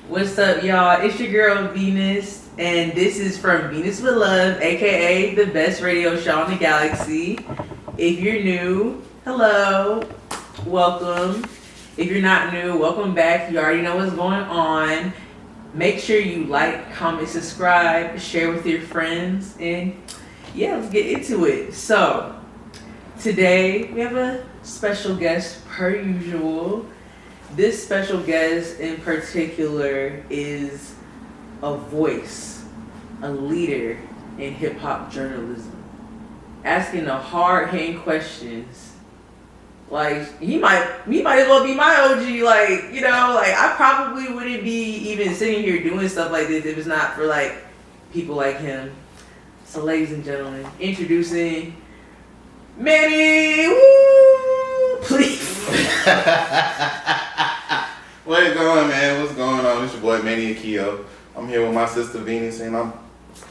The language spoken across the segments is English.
What's up, y'all? It's your girl Venus, and this is from Venus with Love, aka the best radio show in the galaxy. If you're new, hello, welcome. If you're not new, welcome back. You already know what's going on. Make sure you like, comment, subscribe, share with your friends, and yeah, let's get into it. So, today we have a special guest per usual. This special guest in particular is a voice, a leader in hip hop journalism, asking the hard hitting questions. Like he might as well be my OG. Like, you know, like I probably wouldn't be even sitting here doing stuff like this if it's not for like people like him. So, ladies and gentlemen, introducing Manny. Woo! Please. What's going on, man? What's going on? It's your boy Manny Akiio. I'm here with my sister Venus, and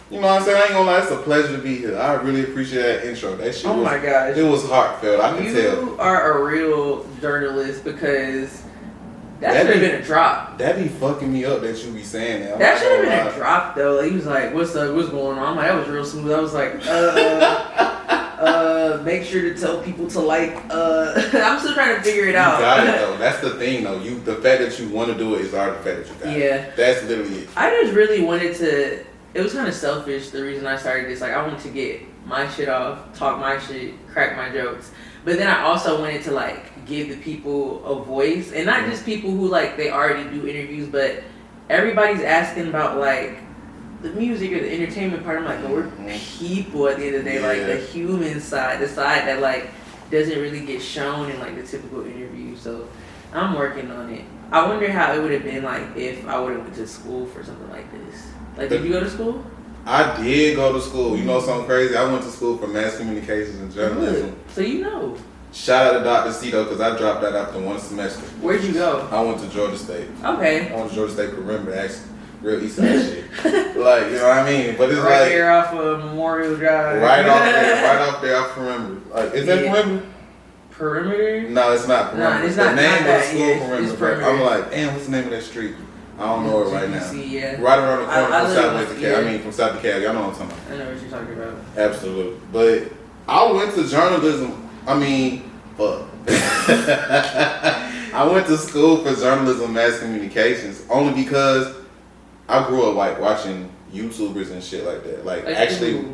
you know what I'm saying? I ain't gonna lie, it's a pleasure to be here. I really appreciate that intro. That shit my gosh. It was heartfelt, I can tell. You are a real journalist because that should have been a drop. That be fucking me up that you be saying that. That should have been a drop though. Like, he was like, what's up? What's going on? I'm like, that was real smooth. I was like, make sure to tell people to like, I'm still trying to figure it out. You got it though. That's the thing though. The fact that you want to do it is already the fact that you got it. Yeah. That's literally it. I just really wanted to, it was kind of selfish the reason I started this. Like, I wanted to get my shit off, talk my shit, crack my jokes. But then I also wanted to like give the people a voice. And not just people who like, they already do interviews, but everybody's asking about like, the music or the entertainment part. I'm like, we're people at the end of the day, like the human side, the side that like doesn't really get shown in like the typical interview. So I'm working on it. I wonder how it would have been like if I would have went to school for something like this. Like, did you go to school? I did go to school. You know something crazy? I went to school for mass communications and journalism. Good. So you know. Shout out to Dr. C though, because I dropped that after one semester. Where'd you go? I went to Georgia State. Okay. I went to Georgia State Perimeter, actually. Real east side shit. Like, you know what I mean? But it's right like here off of Memorial Drive. Right off there, I Perimeter. Like, is that Perimeter? Perimeter? No, it's not Perimeter. No, it's not. The name of the That. school It's Perimeter. I'm like, damn, what's the name of that street? I don't know it right now. Yeah. Right around the corner I from Southwest DeKalb. yeah. I mean, from South DeKalb. Y'all know what I'm talking about. I know what you're talking about. Absolutely. But I went to journalism. I mean, fuck. I went to school for journalism, mass communications, only because I grew up like watching YouTubers and shit like that. Like actually,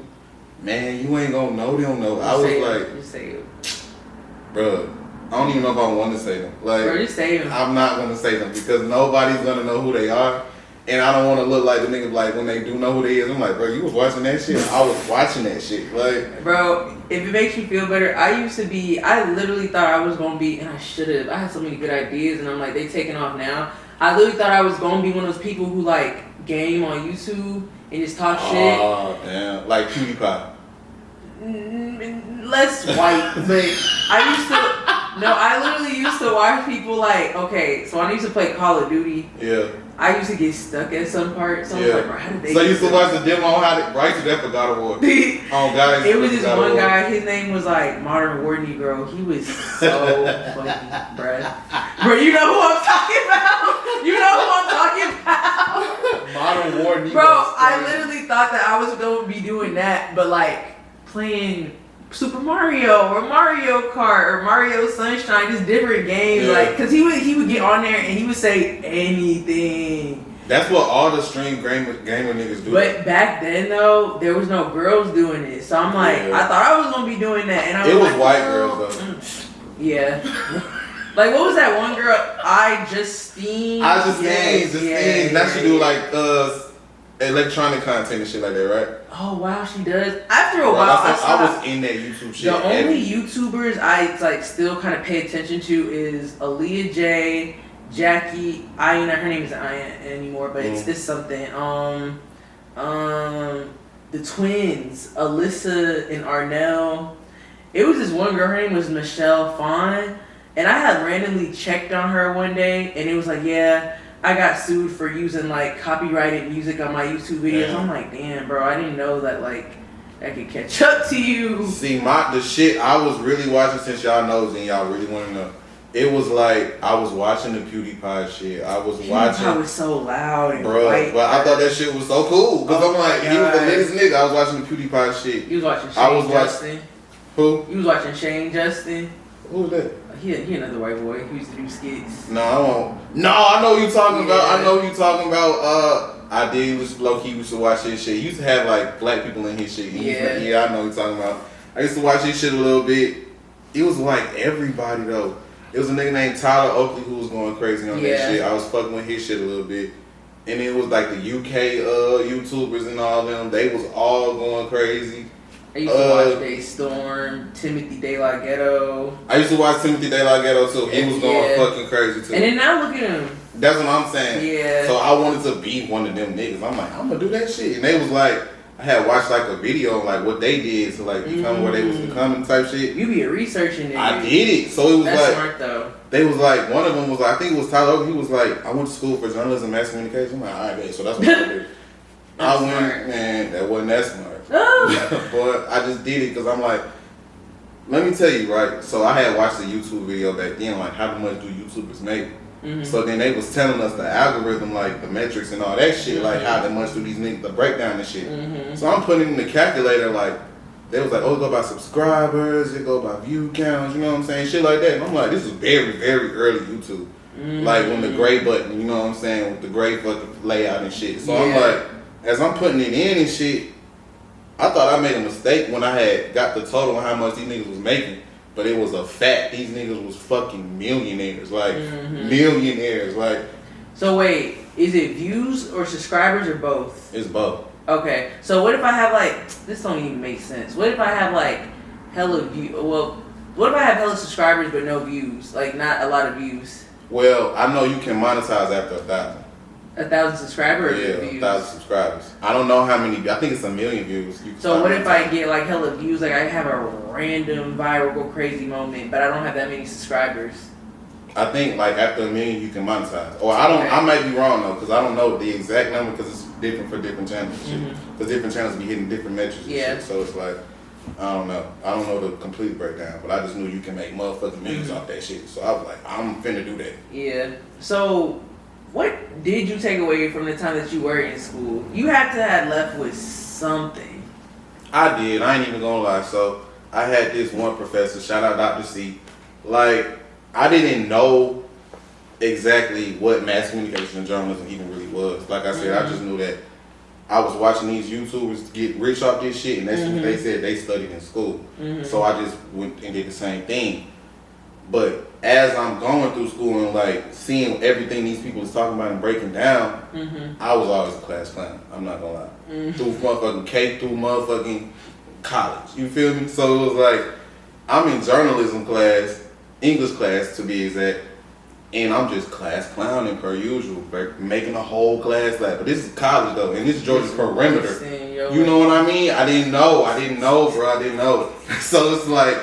man, you ain't gonna know them. No, I was like, just say it. Bro, I don't even know if I want to say them. Like, bro, just say them. I'm not gonna say them because nobody's gonna know who they are, and I don't want to look like the nigga. Like when they do know who they is, I'm like, bro, you was watching that shit. I was watching that shit. Like, bro, if it makes you feel better, I literally thought I was gonna be, and I should have. I had so many good ideas, and I'm like, they taking off now. I literally thought I was gonna be one of those people who like game on YouTube and just talk shit. Oh damn, like PewDiePie. Less white, but I literally used to watch people like, okay, so I used to play Call of Duty. Yeah. I used to get stuck at some part, so I was like, bro, how did they? So you used to watch the demo on how to Bryce that for God of War. Oh God, it was this one guy. His name was like Modern War Negro. He was so funny, bruh. Bro, you know who I'm talking about? You know who I'm talking about? Modern War Negro. Bro, I literally thought that I was going to be doing that, but like playing Super Mario or Mario Kart or Mario Sunshine, just different games. Yeah. Like, cause he would get on there and he would say anything. That's what all the stream gamer niggas do. But back then though, there was no girls doing it, so I'm like, I thought I was gonna be doing that, and it was like, white girls though. Yeah. Like, what was that one girl? Justine. Justine. That she do like electronic content and shit like that, right? Oh wow, she does. After a while, I was in that YouTube shit. The only YouTubers I like still kind of pay attention to is Aaliyah J, Jackie, Ayana. Her name isn't Ayana anymore, but it's something. The twins, Alyssa and Arnell. It was this one girl. Her name was Michelle Fawn, and I had randomly checked on her one day, and it was like, yeah, I got sued for using like copyrighted music on my YouTube videos. Damn. I'm like, damn, bro, I didn't know that like that could catch up to you. See, the shit I was really watching, since y'all knows and y'all really want to know. It was like I was watching the PewDiePie shit. I was watching. PewDiePie was so loud and bro, white. But I thought that shit was so cool because I'm like, he was the latest nigga. I was watching the PewDiePie shit. You was watching Shane Justin. Who? You was watching Shane Justin. Who was that? He another white boy. He used to do skits. No, I won't. No, I know who you talking about. I know who you talking about. I did was low key used to watch his shit. He used to have like black people in his shit. Yeah, I know who you talking about. I used to watch his shit a little bit. It was like everybody though. It was a nigga named Tyler Oakley who was going crazy on that shit. I was fucking with his shit a little bit. And it was like the UK YouTubers and all them. They was all going crazy. I used to watch Day Storm, Timothy De La Ghetto. I used to watch Timothy De La Ghetto too. He was going fucking crazy too. And then now look at him. That's what I'm saying. Yeah. So I wanted to be one of them niggas. I'm like, I'm gonna do that shit. And they was like, I had watched like a video on like what they did to like become where they was becoming type shit. You be researching it. I did it. So it was That's like smart though. They was like, one of them was like, I think it was Tyler Oakley. He was like, I went to school for journalism and mass communication. I'm like, all right, babe. So that's what I did. I went, man, that wasn't that smart. But I just did it because I'm like, let me tell you, right? So I had watched a YouTube video back then, like how much do YouTubers make? So then they was telling us the algorithm, like the metrics and all that shit, like how much do these niggas, the breakdown and shit. So I'm putting in the calculator, like, they was like, oh, it go by subscribers, it go by view counts, you know what I'm saying? Shit like that. And I'm like, this is very, very early YouTube. Like when the gray button, you know what I'm saying, with the gray fucking layout and shit. So I'm like, as I'm putting it in and shit, I thought I made a mistake when I had got the total on how much these niggas was making. But it was a fact. These niggas was fucking millionaires. Like, millionaires. Like. So wait, is it views or subscribers or both? It's both. Okay. So what if I have like, this don't even make sense. What if I have like hella what if I have hella subscribers but no views? Like not a lot of views. Well, I know you can monetize after 1,000. 1,000 subscribers? Yeah, views? 1,000 subscribers. I don't know how many. I think it's 1 million views. So what if I get like hella views? Like I have a random viral go crazy moment, but I don't have that many subscribers. I think like after 1 million you can monetize. Or I don't. I might be wrong though, because I don't know the exact number because it's different for different channels. Because different channels be hitting different metrics. And shit. So it's like, I don't know. I don't know the complete breakdown, but I just knew you can make motherfucking millions off that shit. So I was like, I'm finna do that. Yeah. So. What did you take away from the time that you were in school? You had to have left with something. I did. I ain't even gonna lie. So I had this one professor, shout out Dr. C. Like, I didn't know exactly what mass communication and journalism even really was. Like I said, I just knew that I was watching these YouTubers get rich off this shit, and that's what they said they studied in school. So I just went and did the same thing. But as I'm going through school and like seeing everything these people is talking about and breaking down, I was always a class clown. I'm not gonna lie. Through motherfucking K through motherfucking college. You feel me? So it was like I'm in journalism class, English class to be exact, and I'm just class clowning per usual, making a whole class laugh. But this is college though, and this is Georgia's perimeter. You know what I mean? I didn't know, bro. I didn't know. So it's like,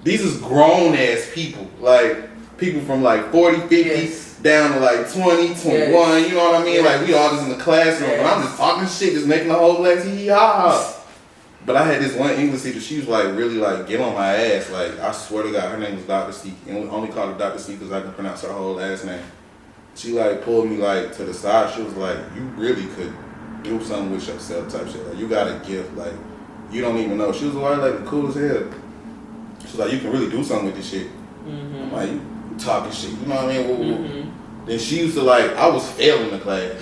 these is grown ass people, like people from like 40, 50 down to like 20, 21, you know what I mean? Like we all just in the classroom, and I'm just talking shit, just making the whole class hee-hee-ha-ha. But I had this one English teacher, she was like really like get on my ass, like I swear to God, her name was Dr. C, and we only called her Dr. C because I can pronounce her whole last name. She like pulled me like to the side, she was like, you really could do something with yourself type shit, like you got a gift, like you don't even know. She was like the coolest hell. She's like, you can really do something with this shit. I'm like, you talking shit, you know what I mean? Then she used to like, I was failing the class.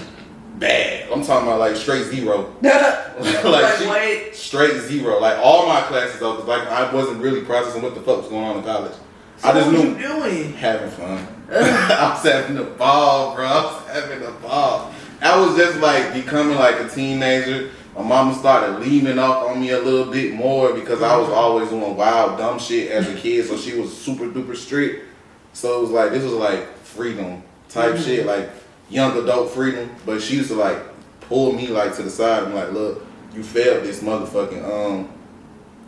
Bad. I'm talking about like straight zero. Like straight zero. Like all my classes though, because like I wasn't really processing what the fuck was going on in college. So I just knew. What you doing? Having fun. I was having a ball, bro. I was having a ball. I was just like becoming like a teenager. My mama started leaning off on me a little bit more because I was always doing wild, dumb shit as a kid. So she was super duper strict. So it was like, this was like freedom type shit, like young adult freedom. But she used to like pull me like to the side and like, look, you failed this motherfucking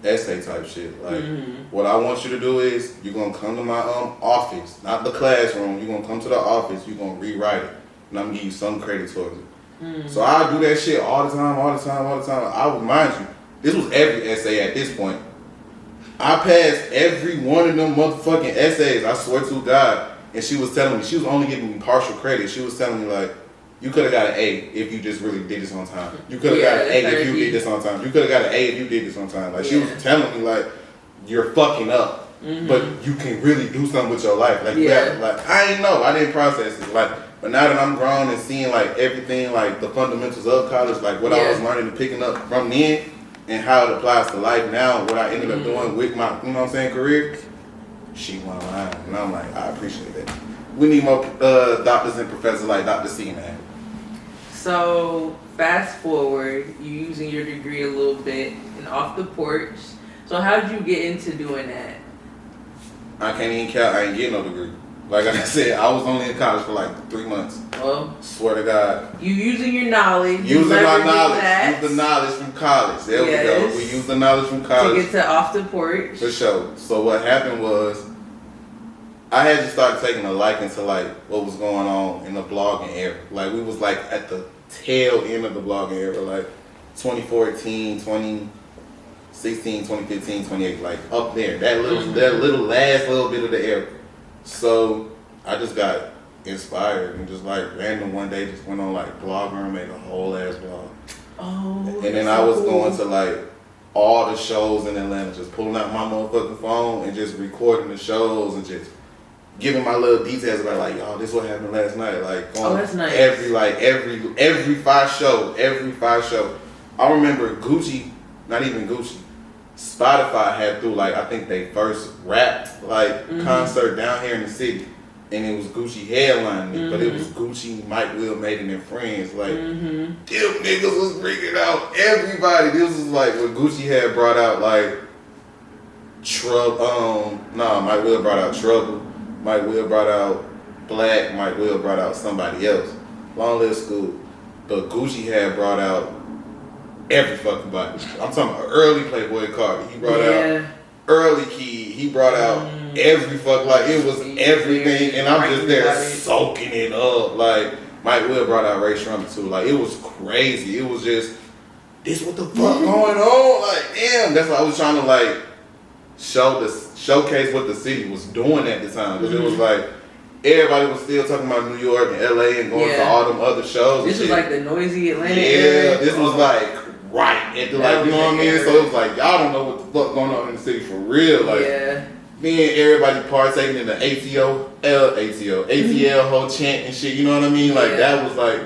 essay type shit. Like, what I want you to do is you're gonna come to my office, not the classroom. You're gonna come to the office. You're gonna rewrite it, and I'm gonna give you some credit towards it. So I do that shit all the time. I would mind you, this was every essay at this point. I passed every one of them motherfucking essays. I swear to God. And she was telling me, she was only giving me partial credit. She was telling me like, you could have got an A if you just really did this on time. You could have got an A if you did this on time. You could have got an A if you did this on time. Like she was telling me like, you're fucking up, but you can really do something with your life. Like, like I ain't know, I didn't process it. Like, but now that I'm grown and seeing like everything, like the fundamentals of college, like what I was learning and picking up from then, and how it applies to life now, what I ended up doing with my, you know what I'm saying, career. She went line, and I'm like, I appreciate that. We need more doctors and professors like Dr. C, man. So fast forward, you using your degree a little bit and Off the Porch. So how did you get into doing that? I can't even count. I ain't getting no degree. Like I said, I was only in college for like 3 months. Well, swear to God. You using your knowledge. Using my knowledge. Use the knowledge from college. There we go. We use the knowledge from college. To get to Off the Porch. For sure. So what happened was, I had to start taking a liking to like what was going on in the blogging era. Like we was like at the tail end of the blogging era, like 2014, 2016, 2015, 2018, like up there. That little last little bit of the era. So I just got inspired and just like random one day just went on like Blogger and made a whole ass blog. Oh. And then I was going to like all the shows in Atlanta, just pulling out my motherfucking phone and just recording the shows and just giving my little details about like, y'all, this is what happened last night. Like that's nice. every five show. I remember Gucci, not even Gucci, Spotify had through like I think they first rapped like concert down here in the city, and it was Gucci headlining it, but it was Gucci, Mike Will, Maiden and Friends. Like them niggas was bringing out everybody. This was like what Gucci had brought out like Mike Will brought out Trouble. Mike Will brought out Black. Mike Will brought out somebody else. Long Live School. But Gucci had brought out every fucking body. I'm talking about early Playboy Cardi. He brought out early Key. He brought out every fuck, like it was everything. And I'm just there soaking it up. Like Mike Will brought out Ray Shrummer too. Like it was crazy. It was just, this what the fuck going on? Like damn. That's why I was trying to like showcase what the city was doing at the time, because it was like everybody was still talking about New York and LA and going to all them other shows. This was like the noisy Atlanta area. This was like right at the like, you know what I mean? So it was like y'all don't know what the fuck going on in the city for real. Like me and everybody partaking in the ATL whole chant and shit. You know what I mean? Like that was like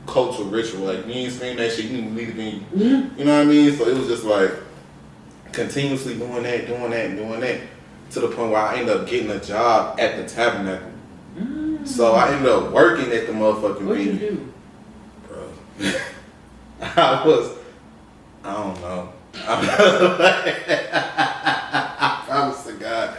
cultural ritual. Like you ain't scream that shit, you didn't believe me. You know what I mean? So it was just like continuously doing that, to the point where I ended up getting a job at the Tabernacle. So I ended up working at the motherfucking What'd you do? Bro. I don't know. I promise to God.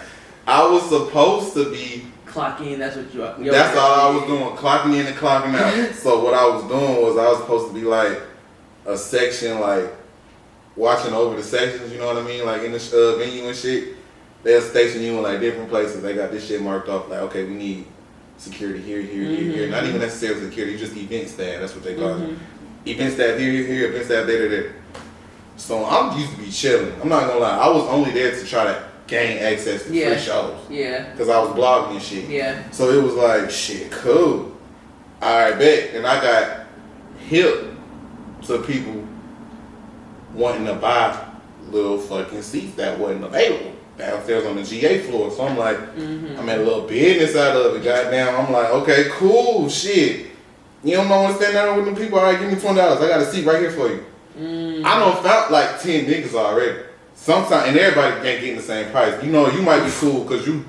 I was supposed to be clocking in, that's what you are. That's all I was doing, clocking in and clocking out. So what I was doing was I was supposed to be like a section, like watching over the sections, you know what I mean? Like in the venue and shit. They'll station you in like different places. They got this shit marked off like, okay, we need security here. Not even necessarily security, just event staff. That's what they call it. Event staff here, event staff there. So I'm used to be chilling. I'm not gonna lie. I was only there to try to gain access to free shows. Yeah. Because I was blogging and shit. Yeah. So it was like, shit, cool. Alright, bet. And I got hip to people wanting to buy little fucking seats that wasn't available downstairs on the GA floor. So I'm like, I made a little business out of it. Goddamn, I'm like, okay, cool, shit. You don't know when to stand down with them people? All right, give me $20. I got a seat right here for you. I done found like 10 niggas already. Sometimes, and everybody can't get in the same price. You know, you might be cool because you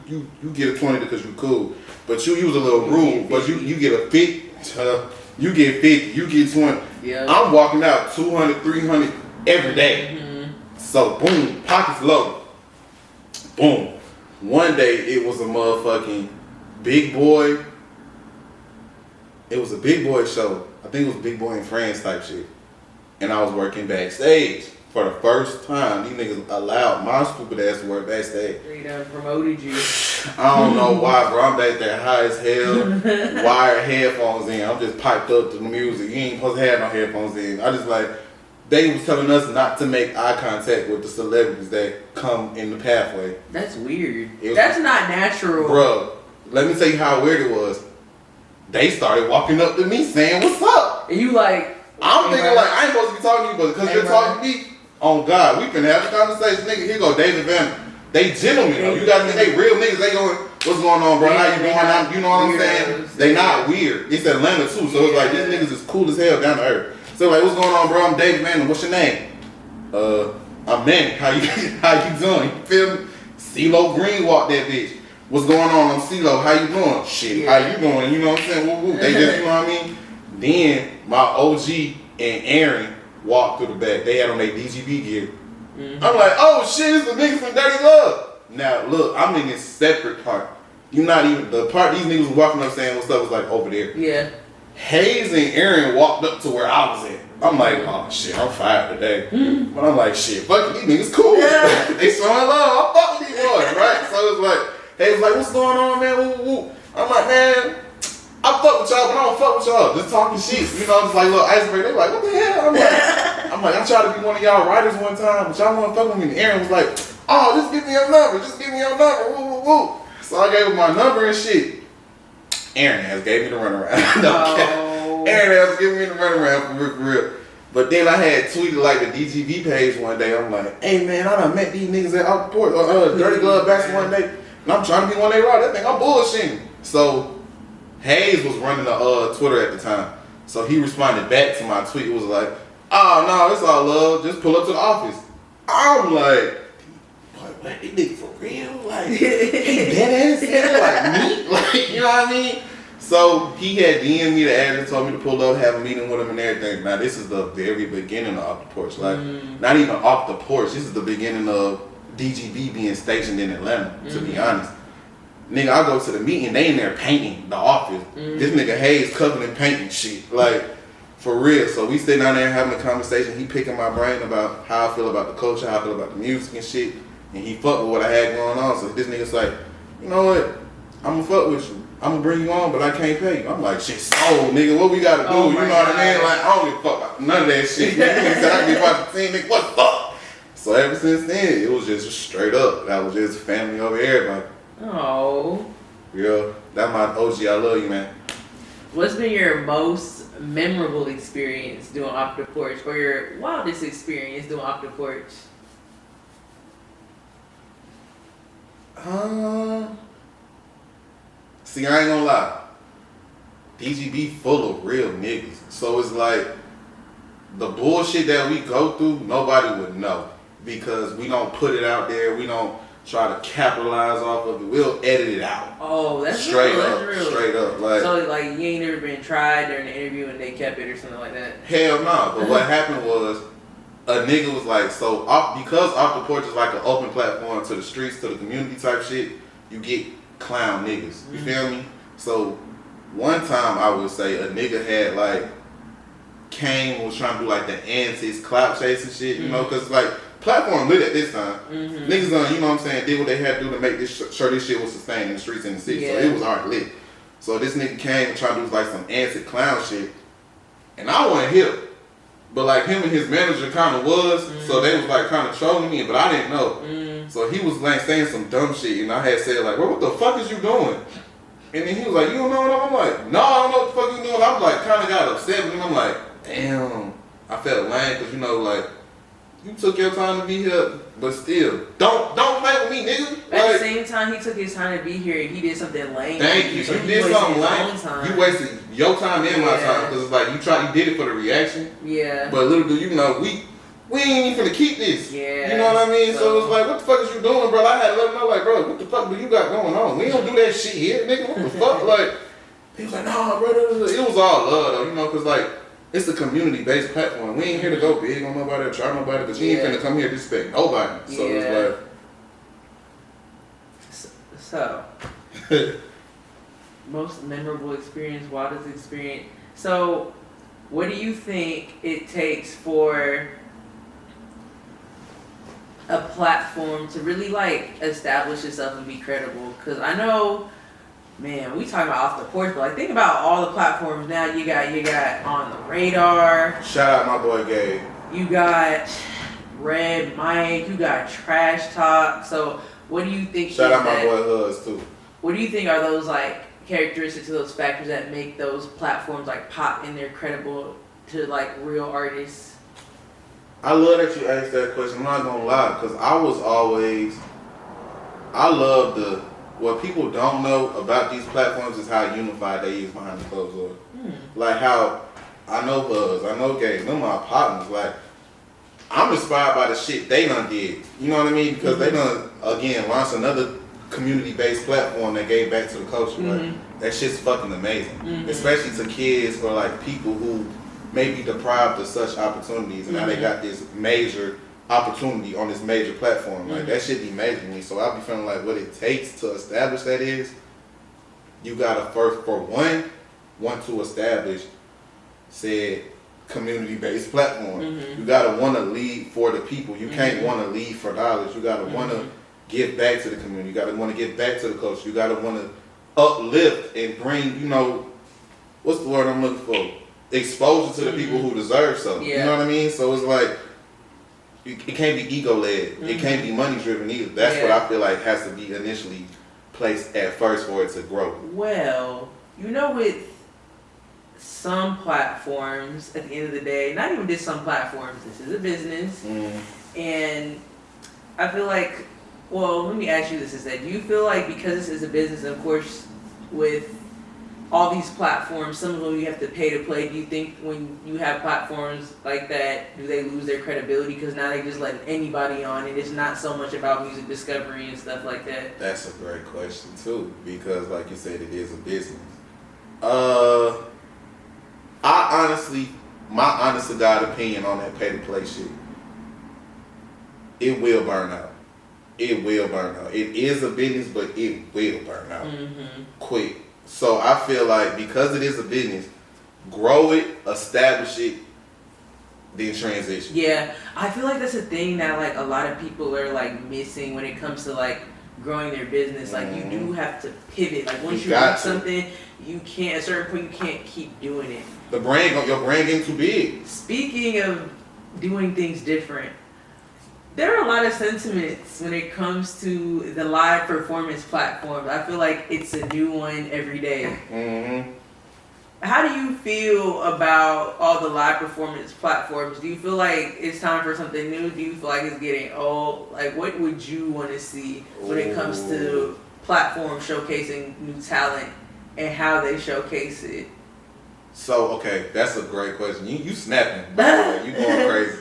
get a 20 because you cool. But you use a little rule. But you get a 50, you get 50, you get 20. Yeah. I'm walking out 200, 300 every day. So boom, pockets low. Boom. One day it was a motherfucking big boy. It was a big boy show. I think it was Big Boy and Friends type shit. And I was working backstage for the first time. These niggas allowed my stupid ass to work backstage. They done promoted you. I don't know why, bro. I'm back there high as hell. Wired headphones in. I'm just piped up to the music. You ain't supposed to have no headphones in. I just like they was telling us not to make eye contact with the celebrities that come in the pathway. That's weird. That's not natural. Bro, let me tell you how weird it was. They started walking up to me saying, "What's up?" And you like... I'm thinking like, I ain't supposed to be talking to you, but because you're talking to me, oh God, we finna have a conversation. Nigga, here go David Van. They gentlemen though. You got me, they real niggas. They going, what's going on, bro? How you doing? You know what I'm saying? They not weird. It's Atlanta too, so it's like, these niggas is cool as hell down to earth. So like, what's going on, bro? I'm David Van. What's your name? I'm Manny. How you doing? You feel me? CeeLo Green walked that bitch. What's going on? I'm CeeLo. How you doing? Shit. How you doing? You know what I'm saying? Woo woo. They just, you know what I mean? Then my OG and Aaron walked through the back. They had on their DGB gear. Mm-hmm. I'm like, oh shit, it's the niggas from Dirty Love. Now look, I'm in this separate part. You not even the part these niggas was walking up saying what's up was like over there. Yeah. Hayes and Aaron walked up to where I was at. I'm like, oh shit, I'm fired today. Mm-hmm. But I'm like, shit, fuck it, these niggas cool. Yeah. They showing love. I'm fucking these boys, right? So it was like, Hayes was like, what's going on, man? Woo, woo, woo. I'm like, man, I fuck with y'all, but I don't fuck with y'all. Just talking shit, you know, just like little icebreaker. They like, what the hell? I'm like, I tried to be one of y'all writers one time, but y'all want to fuck with me. And Aaron was like, oh, just give me your number. Just give me your number. Woo, woo, woo. So I gave him my number and shit. Aaron has gave me the runaround. Aaron has given me the runaround for real. But then I had tweeted like the DGB page one day. I'm like, hey man, I done met these niggas at Off The Porch, Dirty Glove basketball one day, and I'm trying to be one of they raw. That thing, I'm bullshitting. So Hayes was running the Twitter at the time, so he responded back to my tweet. It was like, oh no, it's all love. Just pull up to the office. I'm like, boy, what, these niggas for real? Like, he dead ass nigga like me? Like, you know what I mean? So he had DM'd me the address, told me to pull up, have a meeting with him and everything. Now this is the very beginning of Off The Porch. Like, not even Off The Porch. This is the beginning of DGB being stationed in Atlanta, to be honest. Nigga, I go to the meeting, they in there painting the office. This nigga Hayes covered in painting shit. Like, for real. So we sitting down there having a conversation. He picking my brain about how I feel about the culture, how I feel about the music and shit. And he fucked with what I had going on. So this nigga's like, you know what? I'm gonna fuck with you. I'm gonna bring you on, but I can't pay you. I'm like, shit, so nigga, what we gotta do? You know what I mean? Like, I don't give a fuck about none of that shit. Nigga said I can get about the team, nigga, what the fuck? So ever since then, it was just straight up. That was just family over everybody. Oh. Yeah, that's my OG. I love you, man. What's been your most memorable experience doing Off The Porch, or your wildest experience doing Off The Porch? See, I ain't gonna lie. DGB full of real niggas. So it's like, the bullshit that we go through, nobody would know. Because we don't put it out there. We don't try to capitalize off of it. We'll edit it out. Oh, that's straight real. up. That's real. Straight up. Like, so like, you ain't never been tried during the interview and they kept it or something like that? Hell no. Nah. But what happened was, a nigga was like, so because Off The Porch is like an open platform to the streets, to the community type shit, you get clown niggas. You feel me? So one time I would say a nigga had like came was trying to do like the antics, clout chasing shit, you know, cause like platform lit at this time. Niggas done, you know what I'm saying, did what they had to do to make this sure this shit was sustained in the streets in the city. So it was already lit. So this nigga came and tried to do like some antic clown shit, and I wasn't hip. But like him and his manager kind of was, so they was like kind of trolling me, but I didn't know. So he was like saying some dumb shit, and I had said like, "Bro, what the fuck is you doing?" And then he was like, "You don't know what I'm like?" "No, I don't know what the fuck you doing." I'm like, kind of got upset, and I'm like, "Damn," I felt lame because you know like you took your time to be here, but still, don't play with me, nigga. At the same time, he took his time to be here, and he did something lame. Thank you. So you did something lame. You wasted your time and my time because it's like you did it for the reaction. Yeah. But little do you know, we ain't even finna keep this. Yeah. You know what I mean? So it's like, what the fuck is you doing, bro? I had to let him know, like, bro, what the fuck do you got going on? We don't do that shit here, nigga. What the fuck? Like, he was like, nah, bro. It was all love though, you know, because like, it's a community-based platform. We ain't here to go big on nobody or try nobody, because you ain't finna come here to disrespect nobody. So it's like... So, most memorable experience, wildest experience. So, what do you think it takes for a platform to really like establish itself and be credible? Because I know, man, we talking about Off The Porch, but like think about all the platforms now. You got On The Radar. Shout out my boy Gabe. You got Red Mike. You got Trash Talk. So what do you think? Shout out my boy Huz too. What do you think are those like characteristics of those factors that make those platforms like pop and they're credible to like real artists? I love that you asked that question. I'm not gonna lie, because I love what people don't know about these platforms is how unified they is behind the closed door. Like how I know Buzz, I know Gabe, them my partners. Like I'm inspired by the shit they done did. You know what I mean? Because they done again launched another community-based platform that gave back to the culture. Like that shit's fucking amazing, especially to kids or like people who may be deprived of such opportunities, and now they got this major opportunity on this major platform. Like that shit be major to me. So I be feeling like what it takes to establish that is you gotta first for one want to establish said community-based platform. You gotta want to lead for the people. You can't want to lead for dollars. You gotta want to give back to the community. You gotta want to give back to the culture. You gotta want to uplift and bring, you know, what's the word I'm looking for? Exposure to the people who deserve so. You know what I mean? So it's like it can't be ego-led. It can't be money-driven either. That's what I feel like has to be initially placed at first for it to grow. Well, you know, with some platforms, at the end of the day, not even just some platforms, this is a business. And I feel like, well, let me ask you this instead. Do you feel like because this is a business, of course, with all these platforms, some of them you have to pay to play, do you think when you have platforms like that, do they lose their credibility because now they just let anybody on and it's not so much about music discovery and stuff like that? That's a great question too, because like you said, it is a business. I honestly, my honest to God opinion on that pay to play shit, it will burn out. It will burn out. It is a business, but it will burn out quick. So I feel like because it is a business, grow it, establish it, then transition. Yeah, I feel like that's a thing that like a lot of people are like missing when it comes to like growing their business. Like you do have to pivot. Like once you reach something, you can't, at a certain point, you can't keep doing it. Your brand getting too big. Speaking of doing things different, there are a lot of sentiments when it comes to the live performance platforms. I feel like it's a new one every day. How do you feel about all the live performance platforms? Do you feel like it's time for something new? Do you feel like it's getting old? Like, what would you want to see when it comes to platforms showcasing new talent and how they showcase it? So, okay, that's a great question. You snapping, by the way. You going crazy.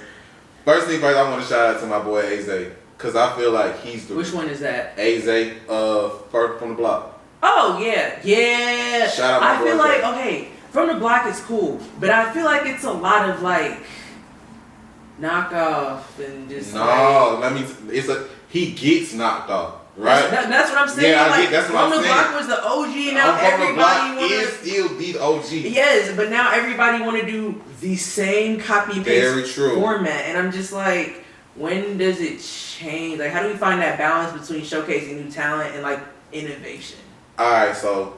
First thing first, I want to shout out to my boy Aze, because I feel like he's the... Which one is that? Aze, first from the block. Oh, yeah. Shout out my boy. I feel like, okay, From the Block is cool, but I feel like it's a lot of, like, knockoff and just, he gets knocked off. Right, that's what I'm saying. Yeah, like, that's what I'm saying. From the Block was the OG, and now everybody is still the OG. Yes, but now everybody want to do the same copy and paste format, and I'm just like, when does it change? Like, how do we find that balance between showcasing new talent and like innovation? All right, so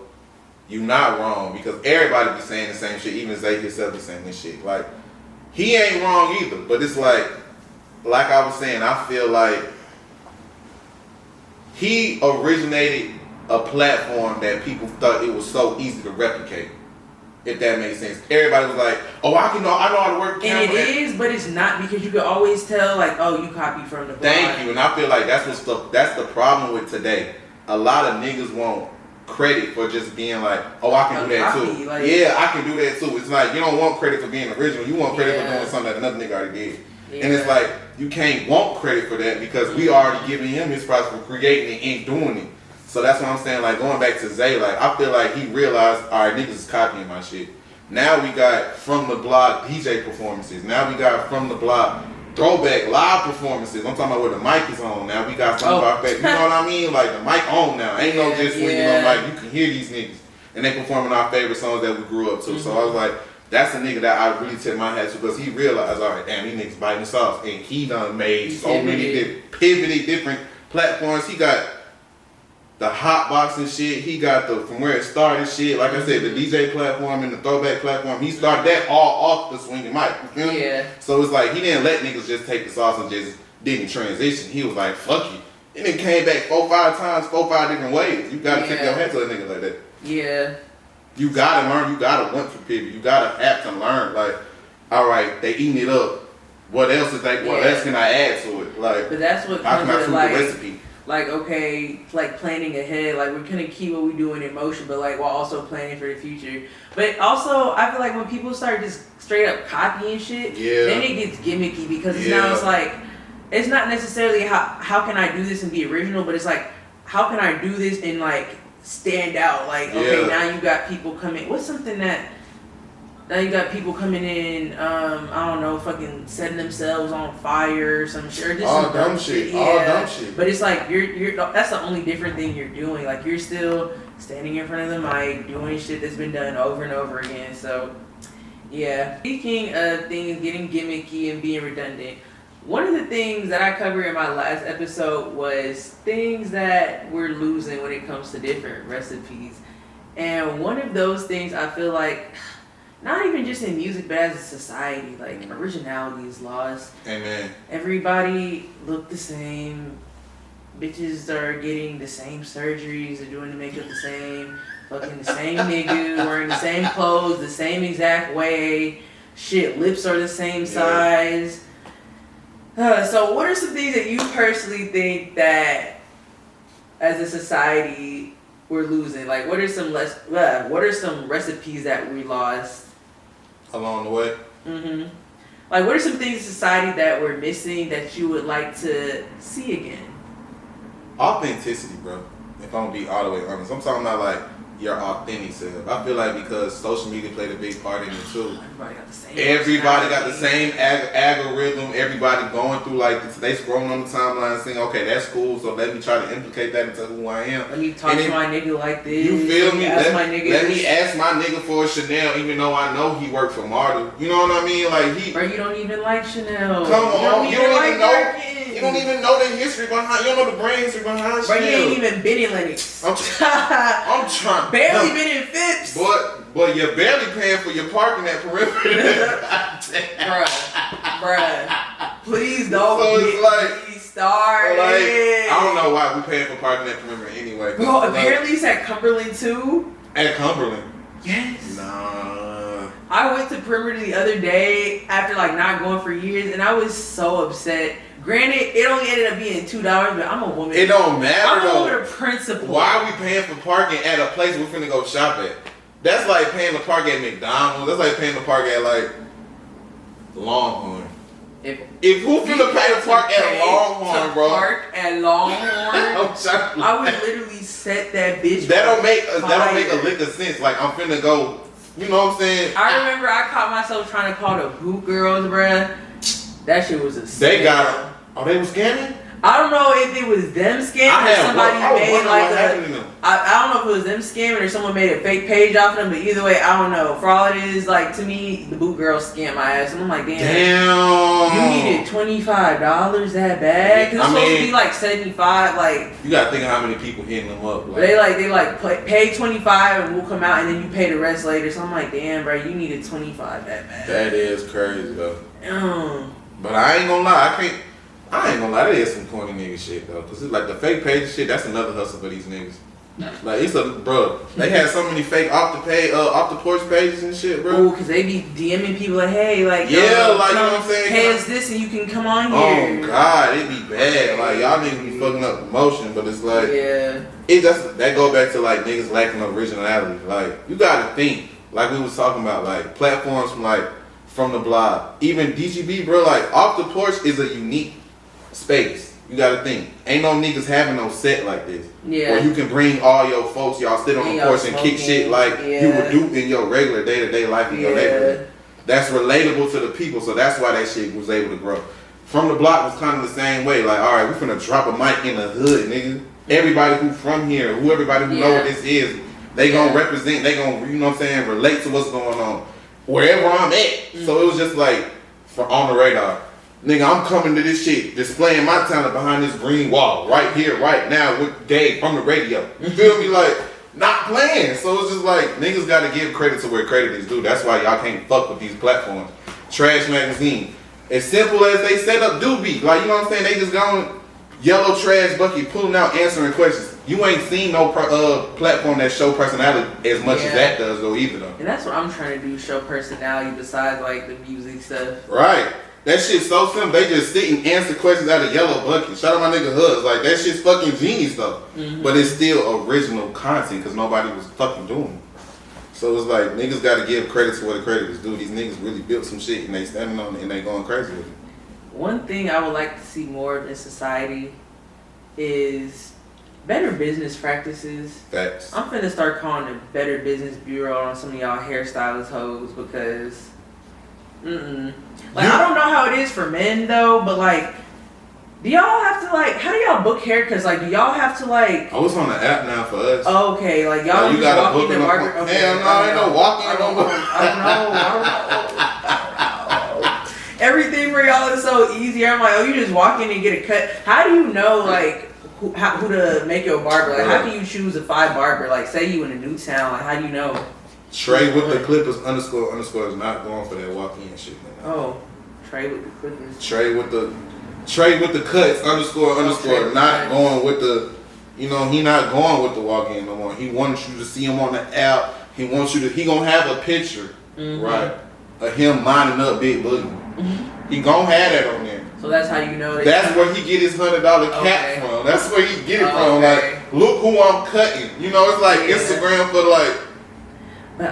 you're not wrong, because everybody be saying the same shit. Even Zay himself be saying this shit. Like, he ain't wrong either, but it's like I was saying, I feel like he originated a platform that people thought it was so easy to replicate. If that makes sense. Everybody was like, oh, I know how to work camera. And it is, but it's not, because you can always tell, like, oh, you copy From the Block. Thank you. And I feel like that's the problem with today. A lot of niggas want credit for just being like, oh, I can do that too. Like, yeah, I can do that too. It's like, you don't want credit for being original. You want credit for doing something that another nigga already did. Yeah. And it's like, you can't want credit for that because we already giving him his price for creating it and doing it. So that's what I'm saying. Like, going back to Zay, like, I feel like he realized, all right, niggas is copying my shit. Now we got From the Block DJ performances. Now we got From the Block throwback live performances. I'm talking about where the mic is on. Now we got some of our favorite. You know what I mean? Like, the mic on now. Ain't no just when you know, like, you can hear these niggas. And they performing our favorite songs that we grew up to. So I was like, that's a nigga that I really tip my hat to, because he realized, all right, damn, these niggas biting the sauce. And he done made so many pivoted different platforms. He got the hot boxing shit. He got the from where it started shit. Like I said, the DJ platform and the throwback platform. He started that all off the swinging mic. You feel me? Yeah. So it's like he didn't let niggas just take the sauce and just didn't transition. He was like, fuck you. And then came back 4-5 times, 4-5 different ways. You gotta take your head to a nigga like that. Yeah. You gotta learn. You gotta want to pivot. You gotta have to learn. Like, all right, they eating it up. What else is like? What else can I add to it? Like, but that's what how can I comes with tweak like, the recipe? like okay, like planning ahead. Like we're gonna keep what we doing in motion, but like while also planning for the future. But also, I feel like when people start just straight up copying shit, then it gets gimmicky because it's now it's like it's not necessarily how can I do this and be original, but it's like how can I do this and like stand out? Like okay, now you got people coming. What's something that? Now you got people coming in, I don't know, fucking setting themselves on fire or some shit. Or just all dumb shit. All dumb shit. But it's like you're that's the only different thing you're doing. Like you're still standing in front of the mic, doing shit that's been done over and over again. So yeah. Speaking of things getting gimmicky and being redundant, one of the things that I covered in my last episode was things that we're losing when it comes to different recipes. And one of those things I feel like not even just in music, but as a society, like originality is lost. Amen. Everybody look the same. Bitches are getting the same surgeries. They're doing the makeup the same. Fucking the same nigga wearing the same clothes the same exact way. Shit, lips are the same size. So, what are some things that you personally think that, as a society, we're losing? Like, what are some recipes that we lost along the way? Like, what are some things in society that we're missing that you would like to see again? Authenticity, bro. If I'm gonna be all the way honest, I'm talking about like your authentic self. I feel like because social media played a big part in it too. Everybody got the same algorithm. Everybody going through like they scrolling on the timeline saying, okay, that's cool. So let me try to implicate that into who I am. Let me talk to my nigga like this. You feel me? Let me ask my nigga for a Chanel, even though I know he worked for Marta. You know what I mean? Like Bro, you don't even like Chanel. Come on, you don't even know. You don't even know the history behind. You don't know the brand history behind. Bro, you ain't even been in Lennox. I'm trying. Barely been in Phipps. But you're barely paying for your parking at Perimeter. Bruh. Please don't get me started. I don't know why we paying for parking at Perimeter anyway. Bro, apparently it's at Cumberland too. At Cumberland? Yes. Nah. I went to Perimeter the other day after like not going for years, and I was so upset. Granted, it only ended up being $2, but I'm a woman. It don't matter I'm though. a woman of principle. Why are we paying for parking at a place we're finna go shop at? That's like paying to park at McDonald's. That's like paying to park at like Longhorn. If who finna pay to park at Longhorn, bro? Park at Longhorn. I would literally set that bitch. That don't make a lick of sense. Like I'm finna go. You know what I'm saying? I remember I caught myself trying to call the Hoop Girls, bruh. That shit was a scam. They got. Oh, they was scamming? I don't know if it was them scamming or somebody made like a. I don't know if it was them scamming or someone made a fake page off them, but either way, I don't know. For all it is, like to me, the boot girl scammed my ass, and I'm like, damn. You needed $25 that bad? Cause it's supposed to be like $75. Like you gotta think of how many people hitting them up. Like. They pay $25 and we'll come out, and then you pay the rest later. So I'm like, damn, bro, you needed $25 that bad. That is crazy though. But I ain't gonna lie, I ain't gonna lie, that is some corny nigga shit though. Cause it's like the fake page shit, that's another hustle for these niggas. Like they had so many fake off the porch pages and shit, bro. Ooh, cause they be DMing people like, hey, like you know what I'm saying? Hey, it's this and you can come on here. Oh God, it be bad. Like y'all niggas be fucking up promotion, but it's like that go back to like niggas lacking originality. Like you gotta think, like we was talking about, like platforms from the block, even DGB, bro. Like Off the Porch is a unique space. You gotta think. Ain't no niggas having no set like this. Yeah. Where you can bring all your folks, y'all sit on the porch and kick shit like you would do in your regular day-to-day life in your neighborhood. That's relatable to the people, so that's why that shit was able to grow. From the block was kind of the same way. Like, all right, we finna drop a mic in the hood, everybody who from here, everybody who know what this is, they gonna represent, they gonna, you know what I'm saying, relate to what's going on wherever I'm at. So it was just like on the radar. Nigga, I'm coming to this shit, displaying my talent behind this green wall, right here, right now, with Dave from the radio. You feel me? Like, not playing. So it's just like, niggas gotta give credit to where credit is due. That's why y'all can't fuck with these platforms. Trash Magazine. As simple as they set up do be. Like, you know what I'm saying? They just going yellow trash bucket, pulling out, answering questions. You ain't seen no platform that show personality as much as that does, though, either, though. And that's what I'm trying to do, show personality besides, like, the music stuff. Right. That shit's so simple. They just sit and answer questions out of yellow bucket. Shout out my nigga Hoods. Like, that shit's fucking genius, though. Mm-hmm. But it's still original content because nobody was fucking doing it. So it's like, niggas gotta give credit to where the credit is due. These niggas really built some shit and they standing on it and they going crazy with it. One thing I would like to see more of in society is better business practices. Facts. I'm finna start calling the Better Business Bureau on some of y'all hairstylist hoes because, Like, I don't know how it is for men though, but like, do y'all have to like, how do y'all book haircuts? Like, do y'all have to like? Oh, it's on the app now for us. Okay, like y'all you just gotta walk in the barber. Okay, hell no, ain't no walking. I don't know. Everything for y'all is so easy. I'm like, oh, you just walk in and get a cut. How do you know like who to make your barber? Like, how can you choose a 5 barber? Like, say you in a new town, like how do you know? Trey with the Clippers _ is not going for that walk-in shit, man. Oh, Trey with the Clippers. Trey with the cuts _ not going with the, you know, he not going with the walk-in no more. He wants you to see him on the app. He wants you to, he gonna have a picture, right, of him lining up Big Boogie. He gonna have that on there. So that's how you know that. That's where he get his $100 cap from. That's where he get it from. Like, look who I'm cutting. You know, it's like Instagram for like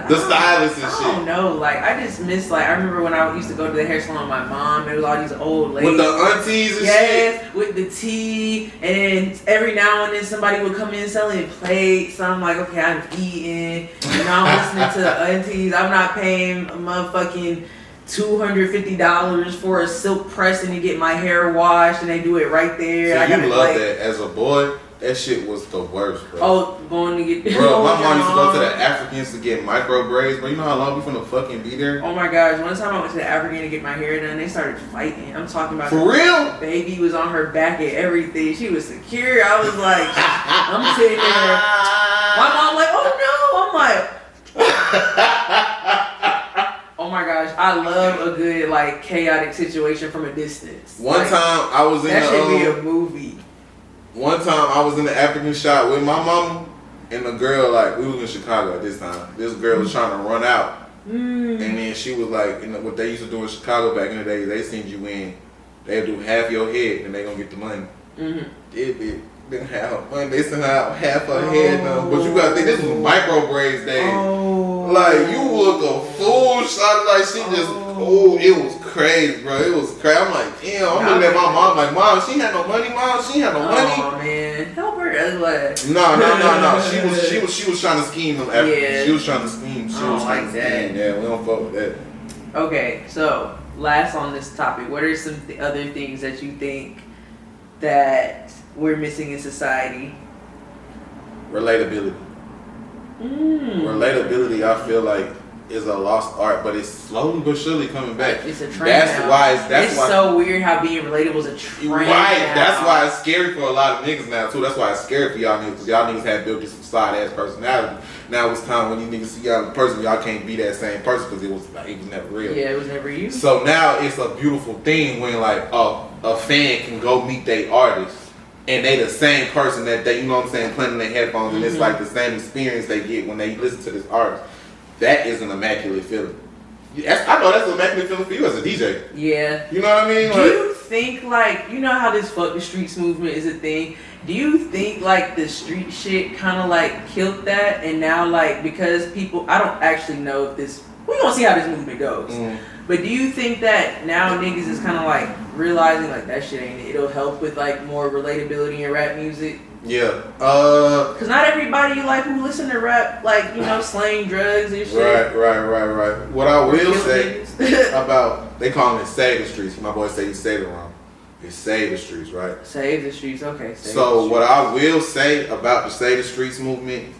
the stylist and shit. I don't know. Like, I just miss, like, I remember when I used to go to the hair salon with my mom, there was all these old ladies. With the aunties and shit. Yes, with the tea. And every now and then somebody would come in selling plates. So I'm like, okay, I'm eating. And I'm listening to the aunties. I'm not paying a motherfucking $250 for a silk pressing to get my hair washed, and they do it right there. So you love that as a boy. That shit was the worst, bro. Oh, going to get... Bro, my mom used to go to the Africans to get micro braids, bro. You know how long we finna fucking be there? Oh my gosh, one time I went to the African to get my hair done, they started fighting. I'm talking about... For real? Baby was on her back and everything. She was secure. I was like... I'm sitting there. My mom like, oh no. I'm like... Oh my gosh, I love a good, like, chaotic situation from a distance. One time I was in that should be a movie. One time I was in the African shop with my mama and the girl, like, we was in Chicago at this time. This girl was trying to run out. And then she was like, what they used to do in Chicago back in the day, they send you in, they'll do half your head and they gonna get the money. It didn't have money, they sent out half her head now. But you gotta think, this was micro braids days. Like, you look a fool, shot like she just, it was crazy, bro. It was crazy. I'm like, damn, I'm looking at my mom like, Mom, she had no money, Mom. She had no money. Oh man, help her as No. She was trying to scheme them. Yeah. She was trying to scheme. She was trying to scheme. Yeah, we don't fuck with that. Okay, so last on this topic, what are some other things that you think that we're missing in society? Relatability. Relatability, I feel like, is a lost art, but it's slowly but surely coming back. It's a trend. That's why so weird how being relatable is a trend. Right. Now. That's why it's scary for a lot of niggas now too. That's why it's scary for y'all niggas, because y'all niggas have built this facade ass personality. Now it's time when you niggas see y'all in person, y'all can't be that same person because it was never real. Yeah, it was never you. So now it's a beautiful thing when like a fan can go meet their artist and they the same person that they, you know what I'm saying, playing in their headphones, and it's like the same experience they get when they listen to this artist. That is an immaculate feeling. I know that's an immaculate feeling for you as a DJ. Yeah. You know what I mean? Do you think, like, you know how this fuck the streets movement is a thing? Do you think, like, the street shit kind of, like, killed that? And now, like, because people, I don't actually know if this, we're going to see how this movement goes. But do you think that now niggas is kind of, like, realizing, like, that shit ain't it? It'll help with, like, more relatability in rap music? Yeah. Cause not everybody like who listen to rap, like, you know, slang drugs and shit. Right. What I will say about, they call it Save the Streets. My boy say you say it wrong. It's Save the Streets, right? Save the Streets, okay. So what I will say about the Save the Streets movement,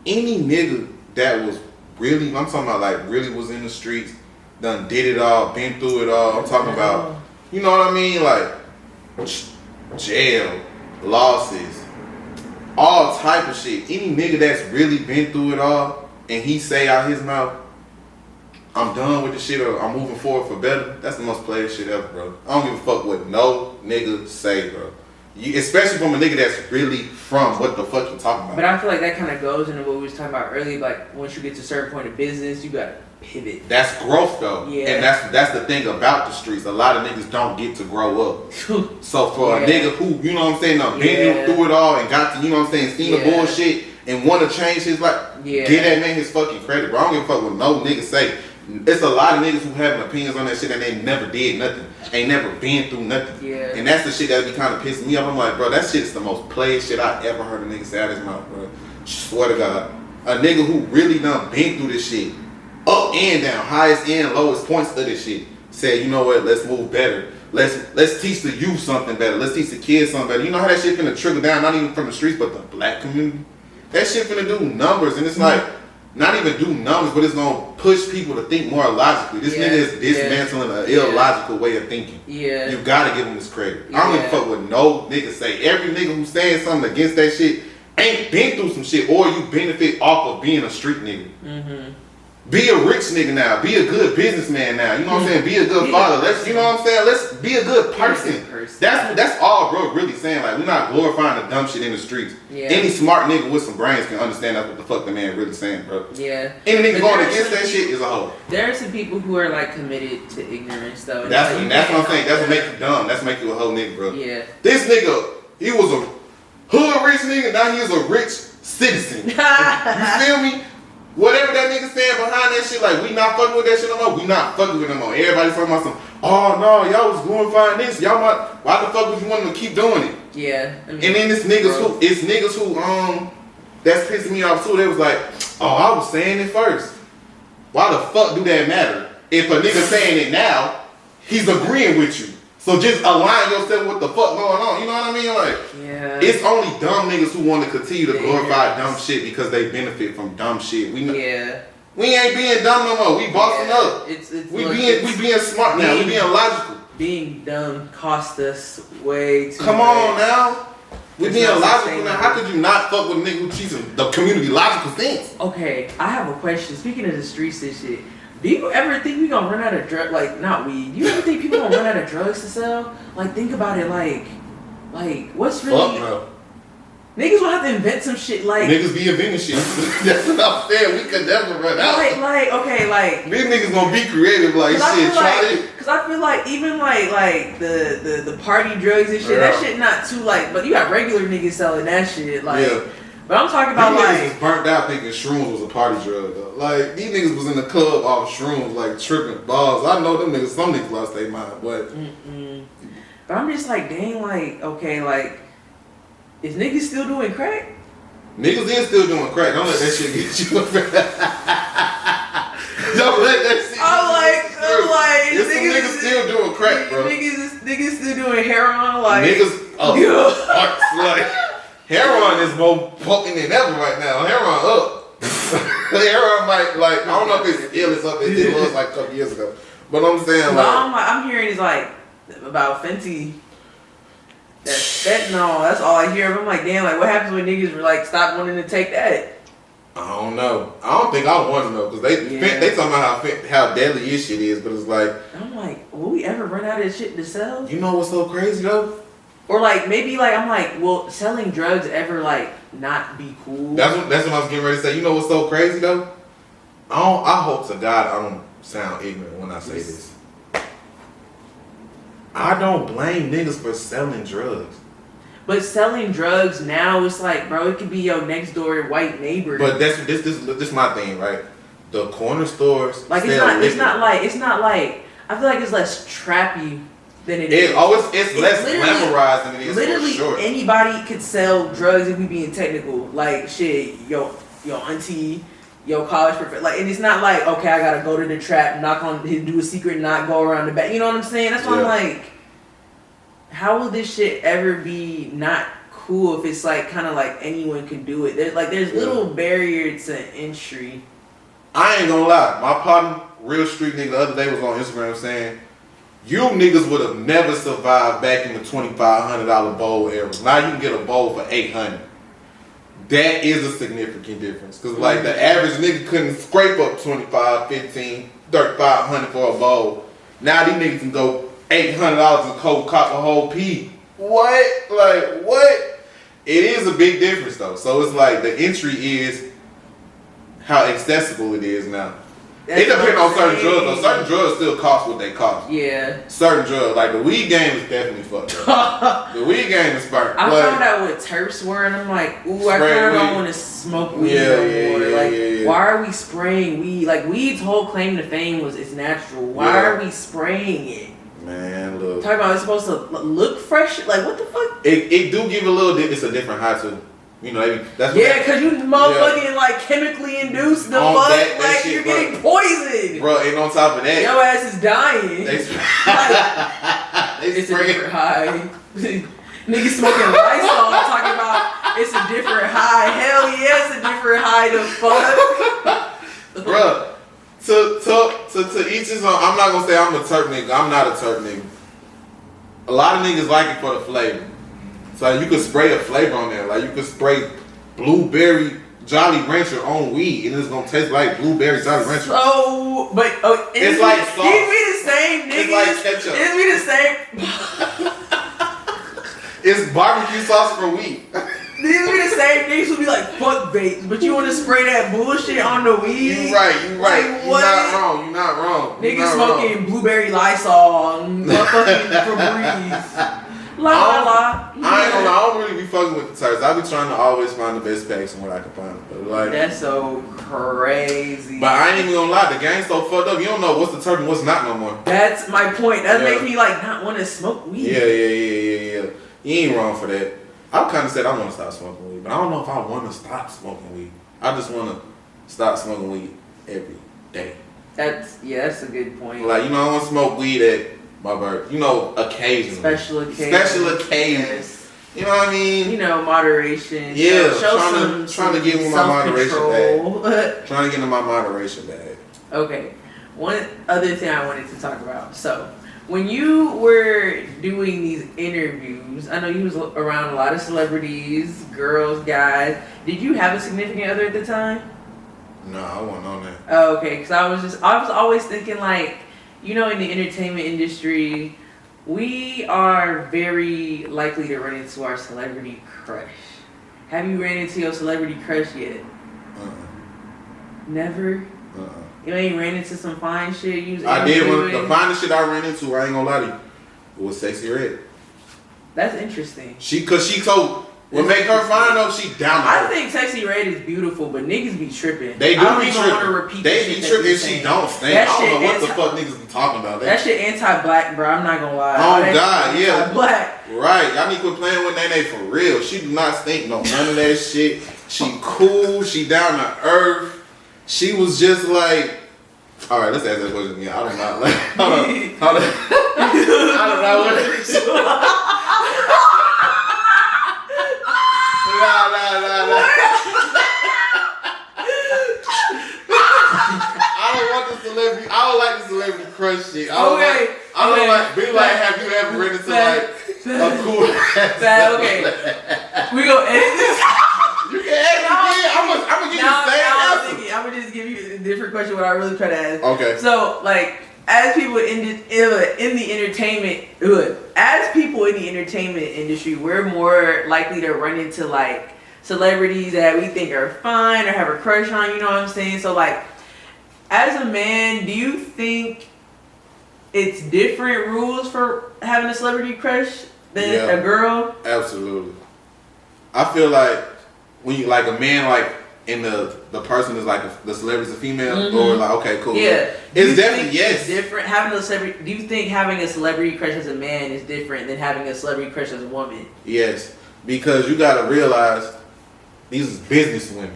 any nigga that was really, I'm talking about like really was in the streets, done did it all, been through it all. I'm talking about, you know what I mean? Like, jail, losses, all type of shit. Any nigga that's really been through it all and he say out his mouth, I'm done with the shit or I'm moving forward for better, that's the most played shit ever, bro. I don't give a fuck what no nigga say, bro. Especially from a nigga that's really from what the fuck you talking about. But I feel like that kind of goes into what we was talking about earlier. Like, once you get to a certain point of business, you gotta pivot. That's growth, though. Yeah. And that's the thing about the streets. A lot of niggas don't get to grow up. So for a nigga who, you know what I'm saying, been through it all and got to, you know what I'm saying, seen the bullshit and want to change his life, give that man his fucking credit, bro. I don't give a fuck what no nigga say. It's a lot of niggas who having opinions on that shit and they never did nothing. Ain't never been through nothing. Yeah. And that's the shit that be kind of pissing me off. I'm like, bro, that shit's the most played shit I ever heard a nigga say out of his mouth, bro. Swear to God. A nigga who really done been through this shit, up and down, highest and lowest points of this shit, said, you know what, let's move better. Let's teach the youth something better. Let's teach the kids something better. You know how that shit finna trickle down, not even from the streets, but the black community? That shit finna do numbers, and it's like, not even do numbers, but it's gonna push people to think more logically. This nigga is dismantling an illogical way of thinking. Yeah. You gotta give him this credit. I don't give a fuck what no nigga say. Every nigga who's saying something against that shit ain't been through some shit, or you benefit off of being a street nigga. Mm-hmm. Be a rich nigga now. Be a good businessman now. You know what I'm saying? Be a good father. Let's, you know what I'm saying? Let's be a good person. That's all bro really saying. Like, we're not glorifying the dumb shit in the streets. Yeah. Any smart nigga with some brains can understand that's what the fuck the man really saying, bro. Yeah. Any nigga going against that shit is a hoe. There are some people who are like committed to ignorance though. That's what I'm saying. That's what makes you dumb. That's what make you a hoe nigga, bro. Yeah. This nigga, he was a hood rich nigga. Now he is a rich citizen. You feel me? Whatever that nigga saying behind that shit, like, we not fucking with that shit no more. We not fucking with it no more. Everybody's talking about some, oh no, y'all was glorifying this. Y'all might, why the fuck would you want them to keep doing it? Yeah. I mean, and then it's niggas who, that's pissing me off too. They was like, oh, I was saying it first. Why the fuck do that matter? If a nigga saying it now, he's agreeing with you. So just align yourself with what the fuck going on. You know what I mean? Like, it's only dumb niggas who want to continue to glorify dumb shit because they benefit from dumb shit. We ain't being dumb no more. We bossing up. We being smart now. We being logical. Being dumb cost us way too much. Come on now. We being logical now. How could you not fuck with a nigga who teaching the community logical things? Okay, I have a question. Speaking of the streets and shit. Do you ever think we gonna run out of drugs? Like, not weed. Do you ever think people gonna run out of drugs to sell? Like, think about it. Like what's really? Fuck no. Niggas will have to invent some shit. Like, niggas be inventing shit. That's what I'm saying. We could never run out. These niggas gonna be creative. Like, shit, try it. Cause I feel like even like the party drugs and shit. That shit not too like. But you got regular niggas selling that shit. Like. Yeah. But I'm talking about these niggas was burnt out thinking shrooms was a party drug though. Like, these niggas was in the club off shrooms, like tripping balls. I know them niggas, some niggas lost their mind, but. But I'm just like, dang, like, okay, like, is niggas still doing crack? Niggas is still doing crack. Don't let that shit get you. Don't let that shit I'm like, niggas still doing crack, bro. Niggas still doing heroin, like. Niggas like. Heroin is more potent than ever right now. Heroin up. Heroin might, like, I don't know if it's ill as up as it was like a couple years ago. But I'm saying, like. I'm hearing is like, about Fenty. That's all I hear. I'm like, damn, like, what happens when niggas like stop wanting to take that? I don't know. I don't think I want to know because they talking about how deadly this shit is, but it's like. I'm like, will we ever run out of shit to sell? You know what's so crazy though? Or like maybe like I'm like, will selling drugs ever like not be cool? That's what I was getting ready to say. You know what's so crazy though? I hope to God I don't sound ignorant when I say this. I don't blame niggas for selling drugs. But selling drugs now, it's like, bro, it could be your next door white neighbor. But this my thing, right? The corner stores. Like it's not like I feel like it's less trappy than it is. It's less glamorized than it is. Literally, for sure. Anybody could sell drugs if we being technical. Like shit, your auntie, your college professor. Like, and it's not like, okay, I gotta go to the trap, knock on, do a secret knock, go around the back. You know what I'm saying? That's why I'm like, how will this shit ever be not cool if it's like kind of like anyone can do it? There's little barrier to entry. I ain't gonna lie. My partner, real street nigga, the other day was on Instagram saying, you niggas would have never survived back in the $2,500 bowl era. Now you can get a bowl for $800. That is a significant difference. Because, like, the average nigga couldn't scrape up $25, $15, $3,500 for a bowl. Now these niggas can go $800 and cop a whole pea. What? Like, what? It is a big difference, though. So it's like the entry is how accessible it is now. It depends on certain drugs, though. Certain drugs still cost what they cost. Yeah. Certain drugs, like the weed game is definitely fucked up. The weed game is burnt. I found out what terps were, and I'm like, ooh, I kind of don't want to smoke weed no more. Why are we spraying weed? Like, weed's whole claim to fame was it's natural. Why are we spraying it? Man, look. Talking about it's supposed to look fresh. Like, what the fuck? It do give a little. It's a different high too. You know, that's because you motherfucking like chemically induced the fuck. That like you're getting poisoned, bro. And on top of that, your ass is dying. It's a different high. Niggas smoking Lysol talking about it's a different high. Hell yeah, it's a different high. The fuck, bro. To each his own. I'm not gonna say I'm a terp nigga. I'm not a terp nigga. A lot of niggas like it for the flavor. So you could spray a flavor on there. Like you could spray blueberry Jolly Rancher on weed, and it's gonna taste like blueberry Jolly Rancher. So, but it's like sauce. These be the same niggas. It's like ketchup. It be the same. It's barbecue sauce for weed. These be the same niggas who be like fuck bakes, but you want to spray that bullshit on the weed. You right. Like, You're not wrong. Niggas smoking blueberry Lysol and motherfucking Febreze. I ain't gonna lie, I don't really be fucking with the terps. I be trying to always find the best packs and what I can find. But like, that's so crazy. But I ain't even gonna lie, the game's so fucked up. You don't know what's the terp and what's not no more. That's my point. That makes me like not want to smoke weed. Yeah. You ain't wrong for that. I kind of said I want to stop smoking weed, but I don't know if I want to stop smoking weed. I just want to stop smoking weed every day. That's a good point. Like, you know, I want to smoke weed at my birthday. You know, occasionally. Special occasions. Yes. You know what I mean? You know, moderation. Yeah, show trying to get in my moderation bag. Trying to get in my moderation bag. Okay. One other thing I wanted to talk about. So, when you were doing these interviews, I know you was around a lot of celebrities, girls, guys. Did you have a significant other at the time? No, I wasn't on that. Oh, okay. Because I was always thinking like, you know, in the entertainment industry, we are very likely to run into our celebrity crush. Have you ran into your celebrity crush yet? Never? You ain't ran into some fine shit? I did. The finest shit I ran into, I ain't gonna lie to you, it was Sexy Red. That's interesting. Cause she told, what make her fine though, she down I think Sexy Red is beautiful, but niggas be tripping. They do be tripping. They be tripping and she don't stink. I don't know what the fuck niggas be talking about. That shit anti-black, bro. I'm not gonna lie. Oh God, yeah. Anti-black. Right. Y'all need to quit playing with Nene for real. She do not stink none of that shit. She cool. She down to earth. She was just like, all right, let's ask that question again. I don't know. Like, hold on. I don't know what it is. Nah. I don't want the celebrity. I don't like the celebrity crush shit. I don't like. Be like, have you ever written into like a cool? Okay. We gonna edit this. You can edit it again. I'm gonna give you the same answer. I'm gonna just give you a different question. What I really try to ask. Okay. So, like, as people in the entertainment industry, we're more likely to run into like celebrities that we think are fine or have a crush on. You know what I'm saying? So, like, as a man, do you think it's different rules for having a celebrity crush than a girl? Absolutely. I feel like when you like a man, like, and the person is like the celebrity's a female, or like, okay, cool. Yeah, it's definitely yes. It's different having a celebrity. Do you think having a celebrity crush as a man is different than having a celebrity crush as a woman? Yes, because you gotta realize these is business women.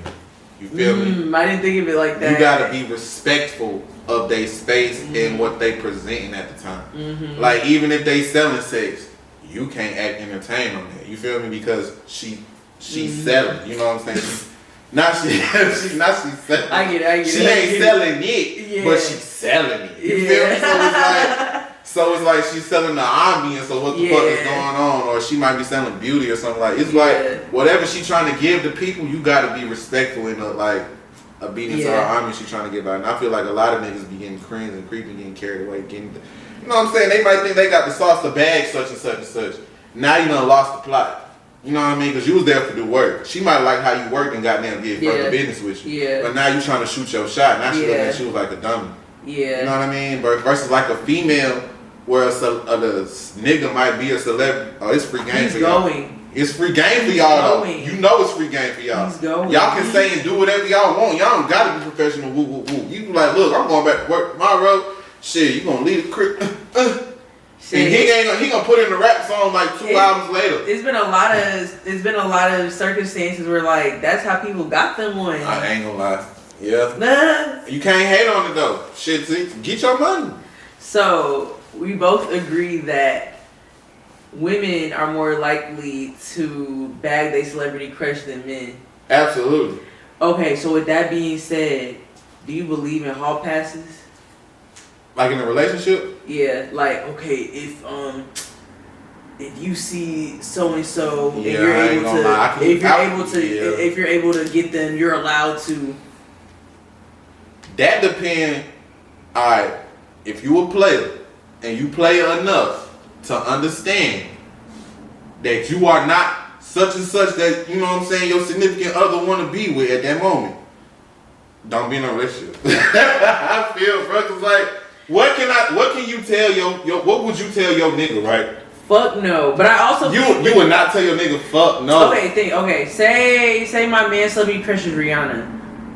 You feel me? I didn't think of it like that. You gotta be respectful of their space and what they presenting at the time. Like, even if they selling sex, you can't act entertained on that. You feel me? Because she's selling. You know what I'm saying? Now she's selling. I get it. She ain't selling it, but she's selling it. You feel me? So it's like she's selling the ambience. So what the fuck is going on? Or she might be selling beauty or something like. It's like whatever she's trying to give to people, you got to be respectful in like obedience to her ambience she's trying to give out. And I feel like a lot of niggas be getting cringe and creepy, getting carried away, getting. You know what I'm saying? They might think they got the sauce to bag such and such and such. Now you done lost the plot. You know what I mean? Because you was there for the work. She might like how you work and goddamn get further business with you. Yeah. But now you trying to shoot your shot. Now she looking at you like a dummy. Yeah. You know what I mean? Versus like a female where the nigga might be a celebrity. Oh, it's free game for y'all. It's free game for y'all though. You know it's free game for y'all. He's going. Y'all can say and do whatever y'all want. Y'all don't gotta be professional. Woo woo woo. You like, look, I'm going back to work tomorrow. Shit, you gonna leave the crib. And he gonna put in the rap song like 2 hours later. It's been a lot of circumstances where like that's how people got them one. I ain't gonna lie. Yeah. Nah. You can't hate on it though. Shit, get your money. So we both agree that women are more likely to bag their celebrity crush than men. Absolutely. Okay, so with that being said, do you believe in hall passes? Like in a relationship? Yeah, like okay, if you see so and so and you're able to get them, you're allowed to. That depends. Alright, if you a player and you play enough to understand that you are not such and such that you know what I'm saying your significant other want to be with at that moment, don't be in a relationship. I feel, bro, 'cause like. What can you tell what would you tell your nigga, right? Fuck no. But I also you would not tell your nigga fuck no. Okay, say my man celebrity crush is Rihanna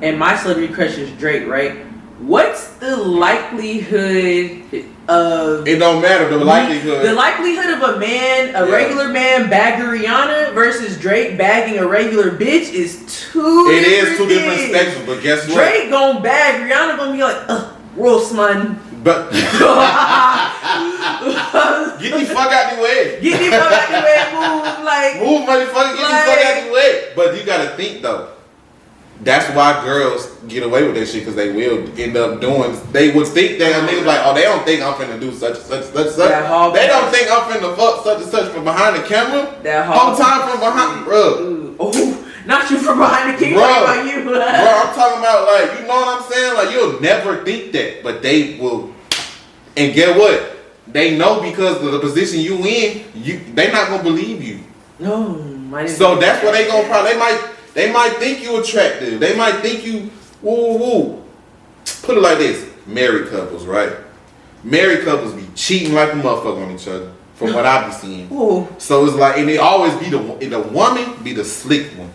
and my celebrity crush is Drake, right? What's the likelihood of it don't matter, the likelihood. The likelihood of a regular man bagging Rihanna versus Drake bagging a regular bitch is two different spectrums, but guess what? Drake gonna bag, Rihanna gonna be like, Rossman. But get the fuck out the way. Get the fuck out the way. Move, motherfucker. Get the fuck out the way. But you gotta think though. That's why girls get away with that shit because they will end up doing. They would think that a nigga's like, oh, they don't think I'm finna do such and such and such and such. They don't think I'm finna fuck such and such from behind the camera. That whole time from behind, bro. Oh. Not you from behind the camera, about you. Bro, I'm talking about like, you know what I'm saying? Like you'll never think that, but they will. And get what? They know because of the position you in, they not gonna believe you. No, so that's what they gonna probably. They might think you attractive. They might think you woo. Put it like this: married couples, right? Married couples be cheating like a motherfucker on each other, from what I be seeing. Ooh. So it's like, and they always be the woman be the slick one.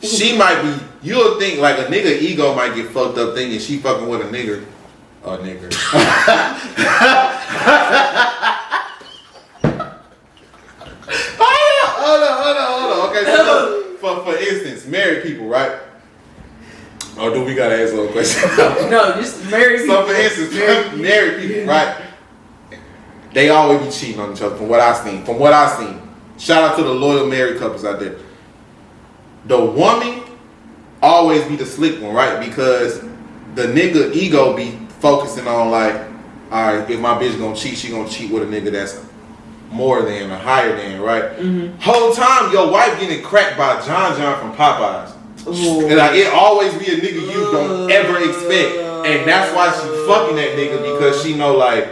She might be, you'll think like a nigga ego might get fucked up thinking she fucking with a nigger. Hold on. Okay, so for instance, married people, right? Or do we gotta ask a question? No, just married people. So for instance, married people, right? They always be cheating on each other from what I seen. Shout out to the loyal married couples out there. The woman always be the slick one, right? Because the nigga ego be focusing on like, alright, if my bitch gonna cheat, she gonna cheat with a nigga that's more than or higher than, right? Mm-hmm. Whole time your wife getting cracked by John from Popeyes. Ooh. And like it always be a nigga you don't ever expect. And that's why she fucking that nigga because she know like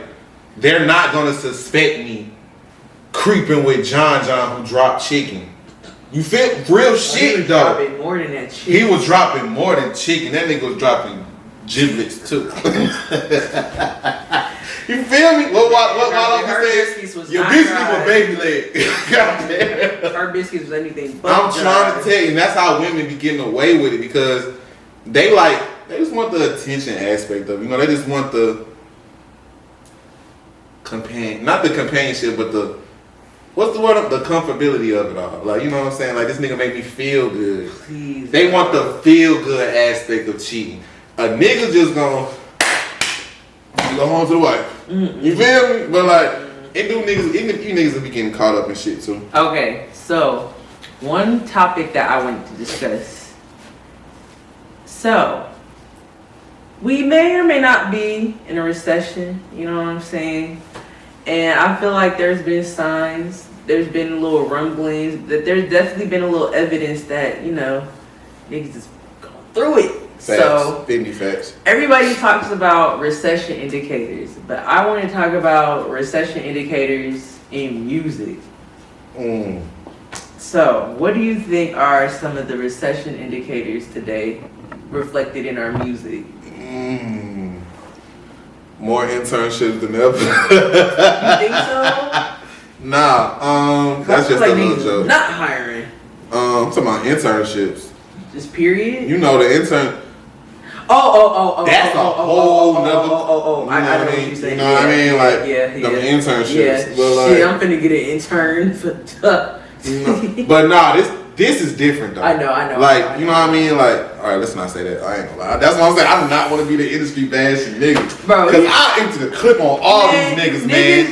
they're not gonna suspect me creeping with John who dropped chicken. You feel real shit though. Dropping more than that chicken. He was dropping more than chicken. That nigga was dropping giblets too. You feel me? Her biscuits was your biscuits were baby leg. Goddamn. Her biscuits was anything but I'm trying to tell you, and that's how women be getting away with it because they just want the attention aspect of it. You know, they just want the not the companionship, but the what's the word? The comfortability of it all. Like, you know what I'm saying? Like, this nigga make me feel good. Please, they want the feel good aspect of cheating. A nigga just gonna go home to the wife. Mm-hmm. You feel me? But like, it do niggas, even if you niggas will be getting caught up in shit too. Okay, so one topic that I wanted to discuss So, we may or may not be in a recession, you know what I'm saying? And I feel like there's been signs, there's been little rumblings, that there's definitely been a little evidence that, you know, niggas is going through it. Facts. So, 50 facts. Everybody talks about recession indicators, but I want to talk about recession indicators in music. So, what do you think are some of the recession indicators today reflected in our music? More internships than ever. You think so? Nah, that's just like a little joke. Not hiring. I'm talking about internships. Just period? You know the intern. That's a whole nother. I know what you're saying. You know what I mean? Like, them internships. Yeah. But like, shit, I'm finna get an intern for. But nah, this is different though. I know. Like, you know what I mean? Like, all right, let's not say that. I ain't gonna lie. That's what I'm saying. I do not want to be the industry bashing nigga. Bro, because I empty the clip on all these niggas, man.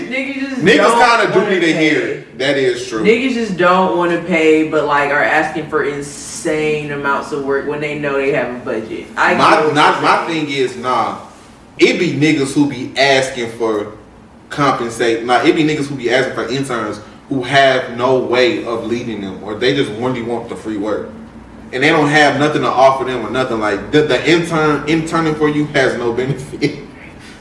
Niggas kind of do need to hear it. That is true. Niggas just don't want to pay, but like are asking for insane amounts of work when they know they have a budget. My thing is, it be niggas who be asking for compensate. It be niggas who be asking for interns who have no way of leading them, or they just really want the free work, and they don't have nothing to offer them or nothing. Like the interning for you has no benefit.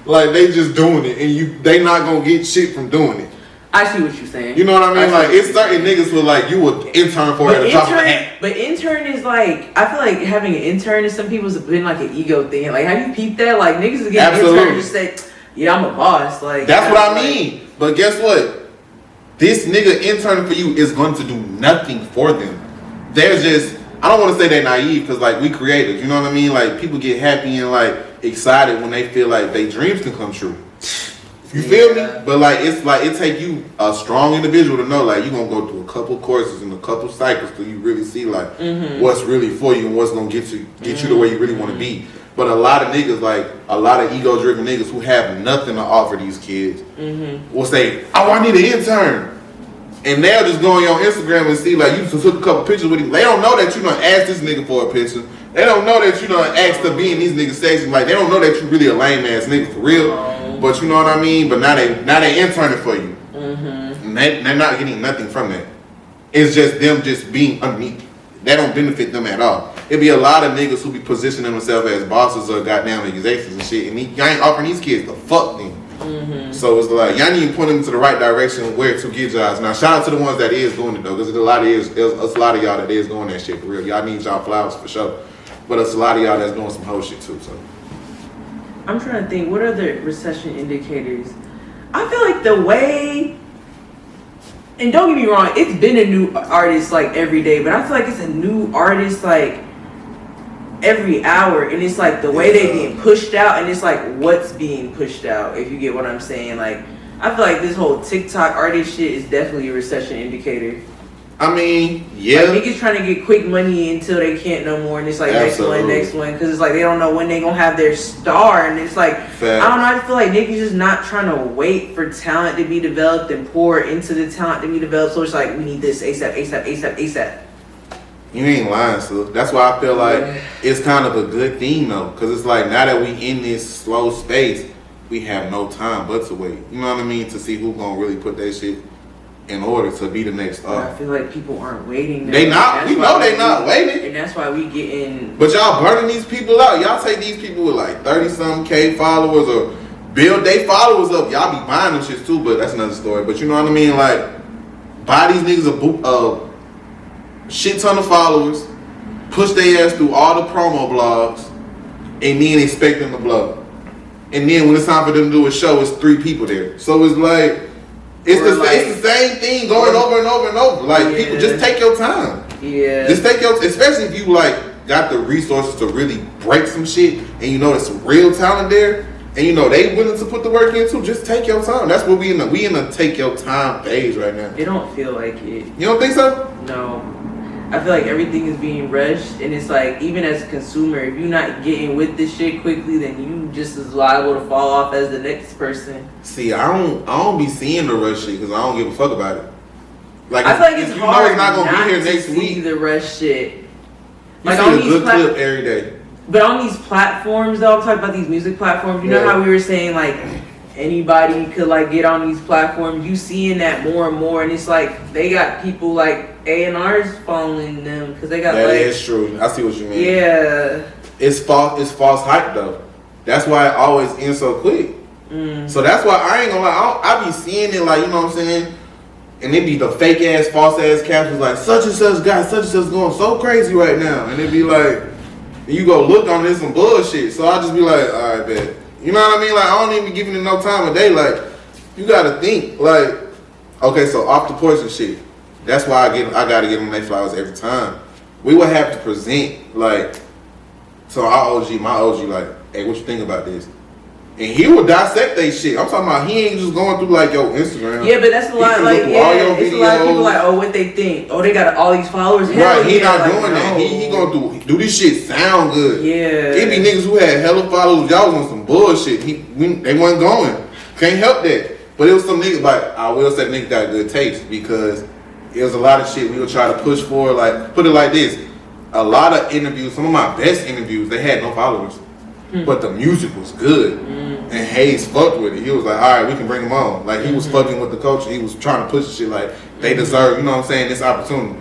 Like they just doing it, and they not gonna get shit from doing it. I see what you're saying. You know what I mean? Like it's certain niggas who like you would intern for at a drop of a hat. But intern is like, I feel like having an intern is some people's been like an ego thing. Like have you peeped that? Like niggas is getting intern just say, yeah, I'm a boss. Like that's what I mean. But guess what? This nigga interning for you is going to do nothing for them. There's just, I don't want to say they're naive because like we creative, you know what I mean? Like people get happy and like excited when they feel like their dreams can come true. You feel me? But like it's like it take you a strong individual to know like you're gonna go through a couple courses and a couple cycles till you really see like what's really for you and what's gonna get you the way you really want to be. But a lot of niggas, like a lot of ego-driven niggas who have nothing to offer these kids, will say, "Oh, I need an intern," and they'll just go on your Instagram and see like you just took a couple pictures with him. They don't know that you done asked this nigga for a picture. They don't know that you done asked to be in these niggas' sections. Like they don't know that you really a lame ass nigga for real. But you know what I mean. But now they interning for you, and they're not getting nothing from that. It's just them just being underneath. That don't benefit them at all. It be a lot of niggas who be positioning themselves as bosses or goddamn executives and shit, and y'all ain't offering these kids the fuck them. So it's like y'all need to point them into the right direction where to get jobs. Now shout out to the ones that is doing it though, because there's a lot of y'all that is doing that shit for real. Y'all need y'all flowers for sure, but it's a lot of y'all that's doing some whole shit too. So I'm trying to think, what are the recession indicators? I feel like the way. And don't get me wrong, it's been a new artist like every day, but I feel like it's a new artist like every hour, and it's like the way they being pushed out, and it's like what's being pushed out, if you get what I'm saying. Like I feel like this whole TikTok artist shit is definitely a recession indicator. I mean, yeah. Like niggas trying to get quick money until they can't no more, and it's like next one, because it's like they don't know when they gonna have their star, and it's like I don't know. I feel like niggas just not trying to wait for talent to be developed and pour into the talent to be developed. So it's like we need this ASAP. You ain't lying, so that's why I feel like it's kind of a good thing though, because it's like now that we in this slow space, we have no time but to wait. You know what I mean? To see who gonna really put that shit in order to be the next up. I feel like people aren't waiting. They not. We know they not waiting. And that's why we getting. But y'all burning these people out. Y'all take these people with like 30-something K followers or build their followers up. Y'all be buying them shit too, but that's another story. But you know what I mean? Like, buy these niggas a shit ton of followers, push their ass through all the promo blogs, and then expect them to blow. And then when it's time for them to do a show, it's 3 people there. So it's like, it's the same thing going over and over and over. Like people, just take your time. Yeah. Just take your, especially if you like got the resources to really break some shit, and you know there's some real talent there, and you know they willing to put the work in too. Just take your time. That's what we in a take your time phase right now. It don't feel like it. You don't think so? No. I feel like everything is being rushed, and it's like even as a consumer, if you're not getting with this shit quickly, then you just as liable to fall off as the next person. See, I don't be seeing the rush shit because I don't give a fuck about it. Like I feel like it's hard it's not gonna be here next to week. see the rush shit. Like on a good clip every day. But on these platforms, though, I'm talking about these music platforms. You know how we were saying like anybody could like get on these platforms. You seeing that more and more, and it's like they got people like A&Rs following them because they got that like. That is true. I see what you mean. Yeah. It's false. It's false hype though. That's why it always ends so quick. So that's why I ain't gonna lie. I be seeing it like, you know what I'm saying, and it be the fake ass, false ass captions like such and such guy, such and such going so crazy right now, and it be like, you go look on this some bullshit. So I just be like, all right, bet. You know what I mean? Like I don't even be giving it no time of day. Like you gotta think like, okay, so Off The Porch and shit. That's why I gotta give them their flowers every time. We would have to present like, so our OG, my OG, like, hey, what you think about this? And he would dissect they shit. I'm talking about he ain't just going through like your Instagram. Yeah, but that's a lot. Like, yeah, it's a lot of people like, oh, what they think. Oh, they got all these followers. Right, he not doing that. He gonna do this shit sound good. Yeah. It be niggas who had hella followers. Y'all was on some bullshit. They wasn't going. Can't help that. But it was some niggas like, I will say niggas got good taste because it was a lot of shit we would try to push for. Like, put it like this. A lot of interviews, some of my best interviews, they had no followers. But the music was good. And Hayes fucked with it. He was like, all right, we can bring him on. Like, he was fucking with the culture. He was trying to push the shit like, they deserve, you know what I'm saying, this opportunity.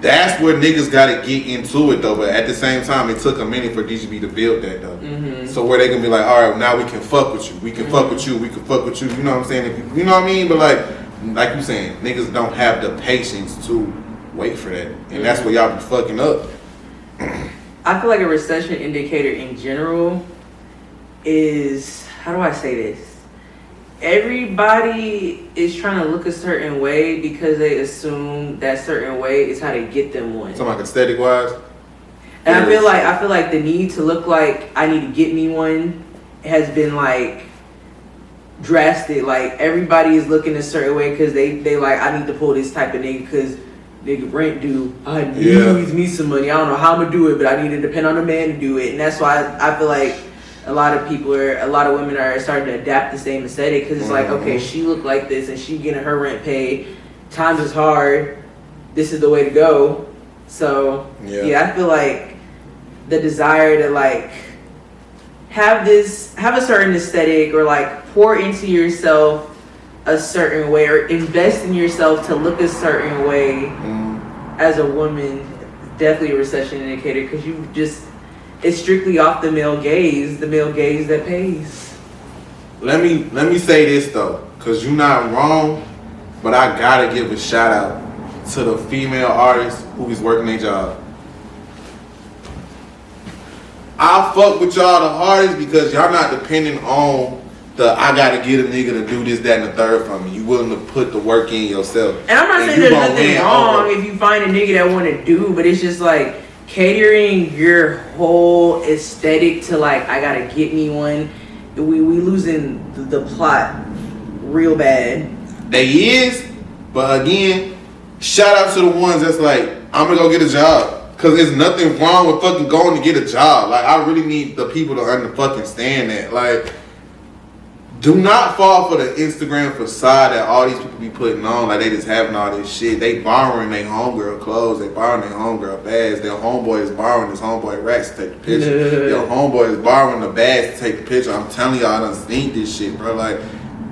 That's where niggas got to get into it, though. But at the same time, it took a minute for DGB to build that, though. So where they going to be like, all right, now we can fuck with you. We can fuck with you. We can fuck with you. You know what I'm saying? If you know what I mean? But, like you saying, niggas don't have the patience to wait for that. And that's where y'all be fucking up. I feel like a recession indicator in general is, how do I say this? Everybody is trying to look a certain way because they assume that certain way is how to get them one. Something like aesthetic wise. And I feel like the need to look like I need to get me one has been like drastic. Like everybody is looking a certain way because they like, I need to pull this type of nigga because nigga rent due. I need me some money. I don't know how I'm gonna do it, but I need to depend on a man to do it. And that's why I feel like a lot of women are starting to adapt the same aesthetic because it's like, okay, she look like this and she getting her rent paid. Times is hard. This is the way to go. So yeah, I feel like the desire to like have a certain aesthetic or like pour into yourself a certain way or invest in yourself to look a certain way as a woman, definitely a recession indicator because it's strictly off the male gaze that pays. Let me say this though, cause you're not wrong, but I gotta give a shout out to the female artists who is working their job. I fuck with y'all the hardest because y'all not depending on I gotta get a nigga to do this, that, and the third for me. You willing to put the work in yourself. And I'm not saying there's nothing wrong if you find a nigga that want to do, but it's just like catering your whole aesthetic to like, I gotta get me one. We losing the plot real bad. They is, but again, shout out to the ones that's like, I'm gonna go get a job. Cause there's nothing wrong with fucking going to get a job. Like I really need the people to fucking stand that. Like, do not fall for the Instagram facade that all these people be putting on. Like they just having all this shit. They borrowing their homegirl clothes. They borrowing their homegirl bags. Their homeboy is borrowing his homeboy racks to take the picture. Your homeboy is borrowing the bags to take the picture. I'm telling y'all, I done seen this shit, bro. Like,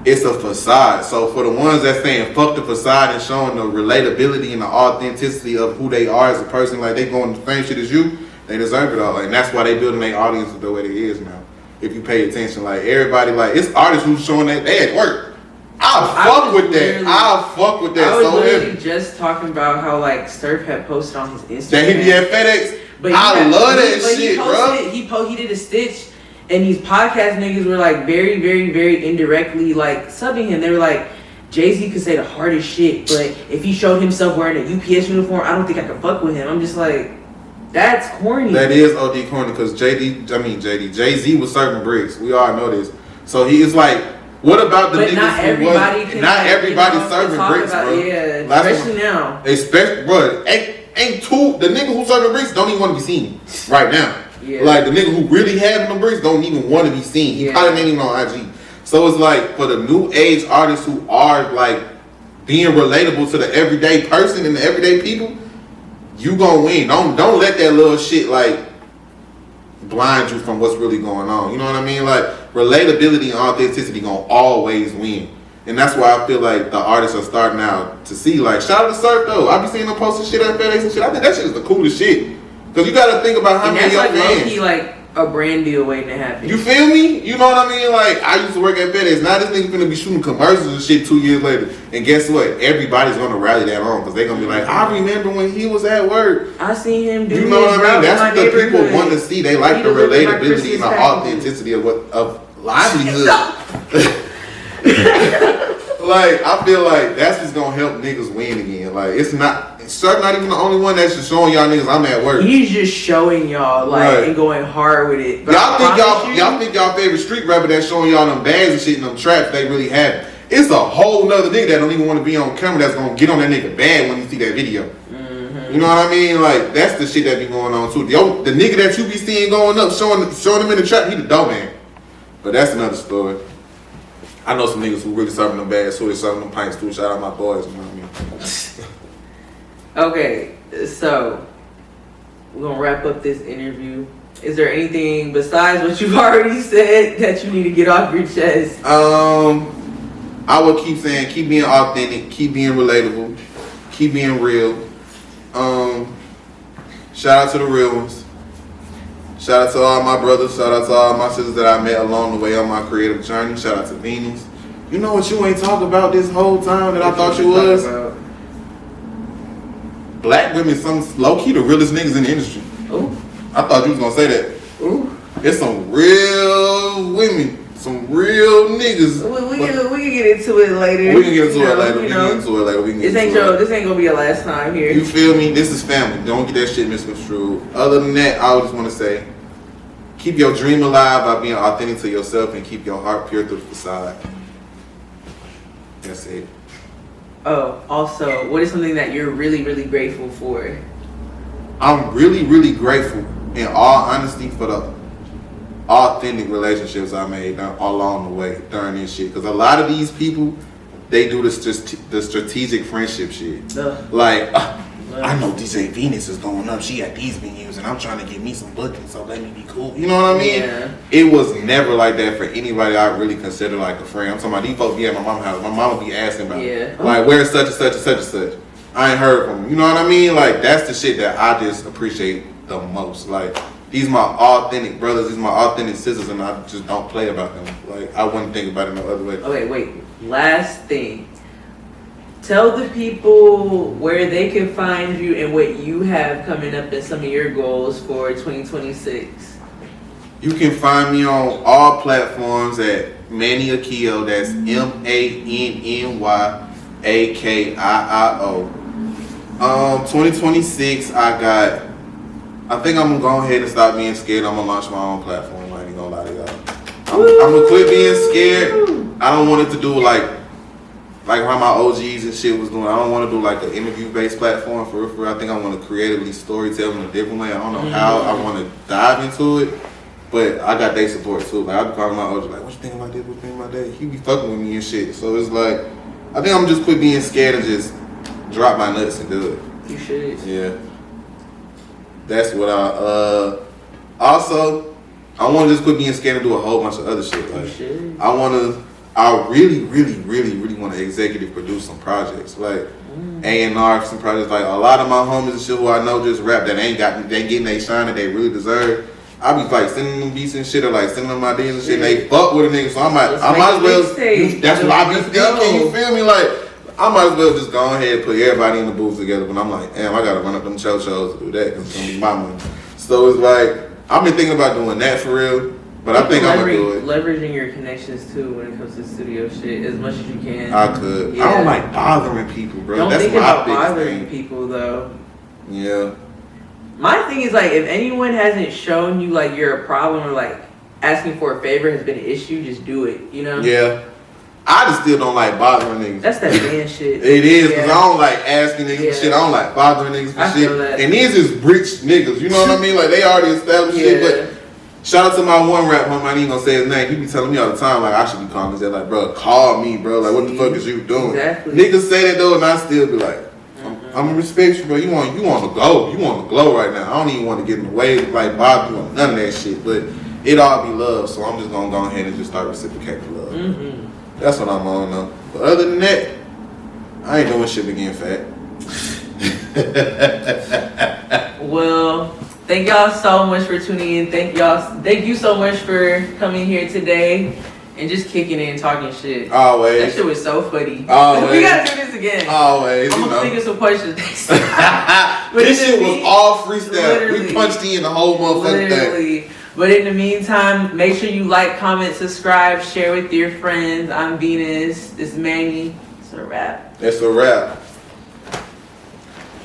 it's a facade. So for the ones that saying fuck the facade and showing the relatability and the authenticity of who they are as a person, like they going the same shit as you, they deserve it all. And that's why they building their audience the way it is now. If you pay attention, like everybody, like it's artists who's showing that they at work. I'll fuck with that. I was literally just talking about how like Surf had posted on his Instagram that he be at FedEx. But I love that shit, bro. He did a stitch, and these podcast niggas were like very, very, very indirectly like subbing him. They were like, Jay-Z could say the hardest shit, but if he showed himself wearing a UPS uniform, I don't think I could fuck with him. I'm just like, that's corny. That is OD corny because Jay-Z was serving bricks. We all know this. So he is like, what about the niggas who wasn't? Not everybody serving bricks, bro. Yeah, especially now. Especially, bro. Ain't two, the nigga who serving bricks don't even want to be seen right now. Yeah. Like the nigga who really having them bricks don't even want to be seen. He probably ain't even on IG. So it's like for the new age artists who are like being relatable to the everyday person and the everyday people, you gonna win. Don't let that little shit like blind you from what's really going on. You know what I mean? Like, relatability and authenticity gonna always win. And that's why I feel like the artists are starting out to see, like, shout out to Surf though. I be seeing them posting shit at FedEx and shit. I think that shit is the coolest shit. Cause you gotta think about how many of your fans. Low-key, like a brand deal waiting to happen. You feel me? You know what I mean? Like, I used to work at FedEx. Now this nigga finna be shooting commercials and shit 2 years later. And guess what? Everybody's gonna rally that on because they're gonna be like, I remember when he was at work. I seen him do. You know what I mean? That's what the people want to see. They like He the relatability and the packages. authenticity of livelihood. Like, I feel like that's what's gonna help niggas win again. Like, it's not even the only one that's just showing y'all niggas I'm at work. He's just showing y'all, like, Right. and going hard with it. But Y'all think y'all favorite street rapper that's showing y'all them bags and shit in them traps they really have. It's a whole nother nigga that don't even want to be on camera that's gonna get on that nigga bag when you see that video. You know what I mean? Like, that's the shit that be going on too. The nigga that you be seeing going up, showing him in the trap, he the dope man. But that's another story. I know some niggas who really serving them bags, who they serving them pints too. Shout out my boys, you know what I mean? Okay, so we're gonna wrap up this interview. Is there anything besides what you've already said that you need to get off your chest? I would keep saying, keep being authentic, keep being relatable, keep being real. Shout out to the real ones. Shout out to all my brothers. Shout out to all my sisters that I met along the way on my creative journey. Shout out to Venus. You know what you ain't talking about this whole time that I thought you was? Black women, some low-key the realest niggas in the industry. Ooh. I thought you was gonna say that. Ooh. It's some real women, some real niggas. We can get into it later. We can get into it later. This ain't gonna be your last time here. You feel me? This is family. Don't get that shit misconstrued. Other than that, I just want to say, keep your dream alive by being authentic to yourself and keep your heart pure through the facade. That's it. Oh, also, what is something that you're really, really grateful for? I'm really, really grateful, in all honesty, for the authentic relationships I made along the way during this shit. Because a lot of these people, they do the strategic friendship shit. Like, I know DJ Venus is going up. She at these venues, and I'm trying to get me some bookings, so let me be cool. You know what I mean? Yeah. It was never like that for anybody I really consider like a friend. I'm talking about these folks be at my mama's house. My mama be asking about like, where's such and such and such and such. I ain't heard from them. You know what I mean? Like, that's the shit that I just appreciate the most. Like, these my authentic brothers, these my authentic sisters, and I just don't play about them. Like, I wouldn't think about it no other way. Okay, wait. Last thing. Tell the people where they can find you and what you have coming up and some of your goals for 2026. You can find me on all platforms at mannyakiio. That's MANNYAKIIO. 2026, I think I'm gonna go ahead and stop being scared. I'm gonna launch my own platform. I ain't gonna lie to y'all. I'm gonna quit being scared. I don't want it to do like how my OGs and shit was doing. I don't want to do like an interview-based platform for real. I think I want to creatively storytell in a different way. I don't know how I want to dive into it, but I got their support too. Like, I be calling my OG like, what you think about this? What you think about that? He be fucking with me and shit. So it's like, I think I'm just quit being scared and just drop my nuts and do it. You should. Yeah. That's what also, I want to just quit being scared and do a whole bunch of other shit. Like, you should. I really want to executive produce some projects, like A&R, some projects. Like, a lot of my homies and shit who I know just rap that ain't getting they shine that they really deserve. I be like sending them beats and shit, or like sending them ideas and shit. And they fuck with a nigga, so I might as well. That's what I be thinking. You feel me? Like, I might as well just go ahead and put everybody in the booth together. But I'm like, damn, I gotta run up them shows to do that because it's gonna be my money. So it's like, I've been thinking about doing that for real. But I think I'm gonna do it. Leveraging your connections too when it comes to studio shit as much as you can. I could. Yeah. I don't like bothering people, bro. Don't think about bothering people though. Yeah. My thing is, like, if anyone hasn't shown you like you're a problem or like asking for a favor has been an issue, just do it. You know? Yeah. I just still don't like bothering niggas. That's that man shit. It is, because I don't like asking niggas for shit. I don't like bothering niggas for shit. And these is rich niggas. You know what I mean? Like, they already established shit, but. Shout out to my one rap homie, I ain't gonna say his name. He be telling me all the time, like, I should be calling his dad, like, bro, call me, bro. Like, what the fuck is you doing? Exactly. Niggas say that though, and I still be like, I'm gonna respect you, bro. You want to go. You want to glow right now. I don't even want to get in the way like Bob doing none of that shit. But it all be love, so I'm just gonna go ahead and just start reciprocating love. That's what I'm on though. But other than that, I ain't doing shit again, fat. Well, thank y'all so much for tuning in. Thank you so much for coming here today and just kicking it and talking shit. Always. That shit was so funny. Always. We gotta do this again. Always. I'm gonna think of some questions. This shit was all freestyle. Literally. We punched in the whole motherfucking thing. But in the meantime, make sure you like, comment, subscribe, share with your friends. I'm Venus. This is Manny. It's a wrap. That's a wrap.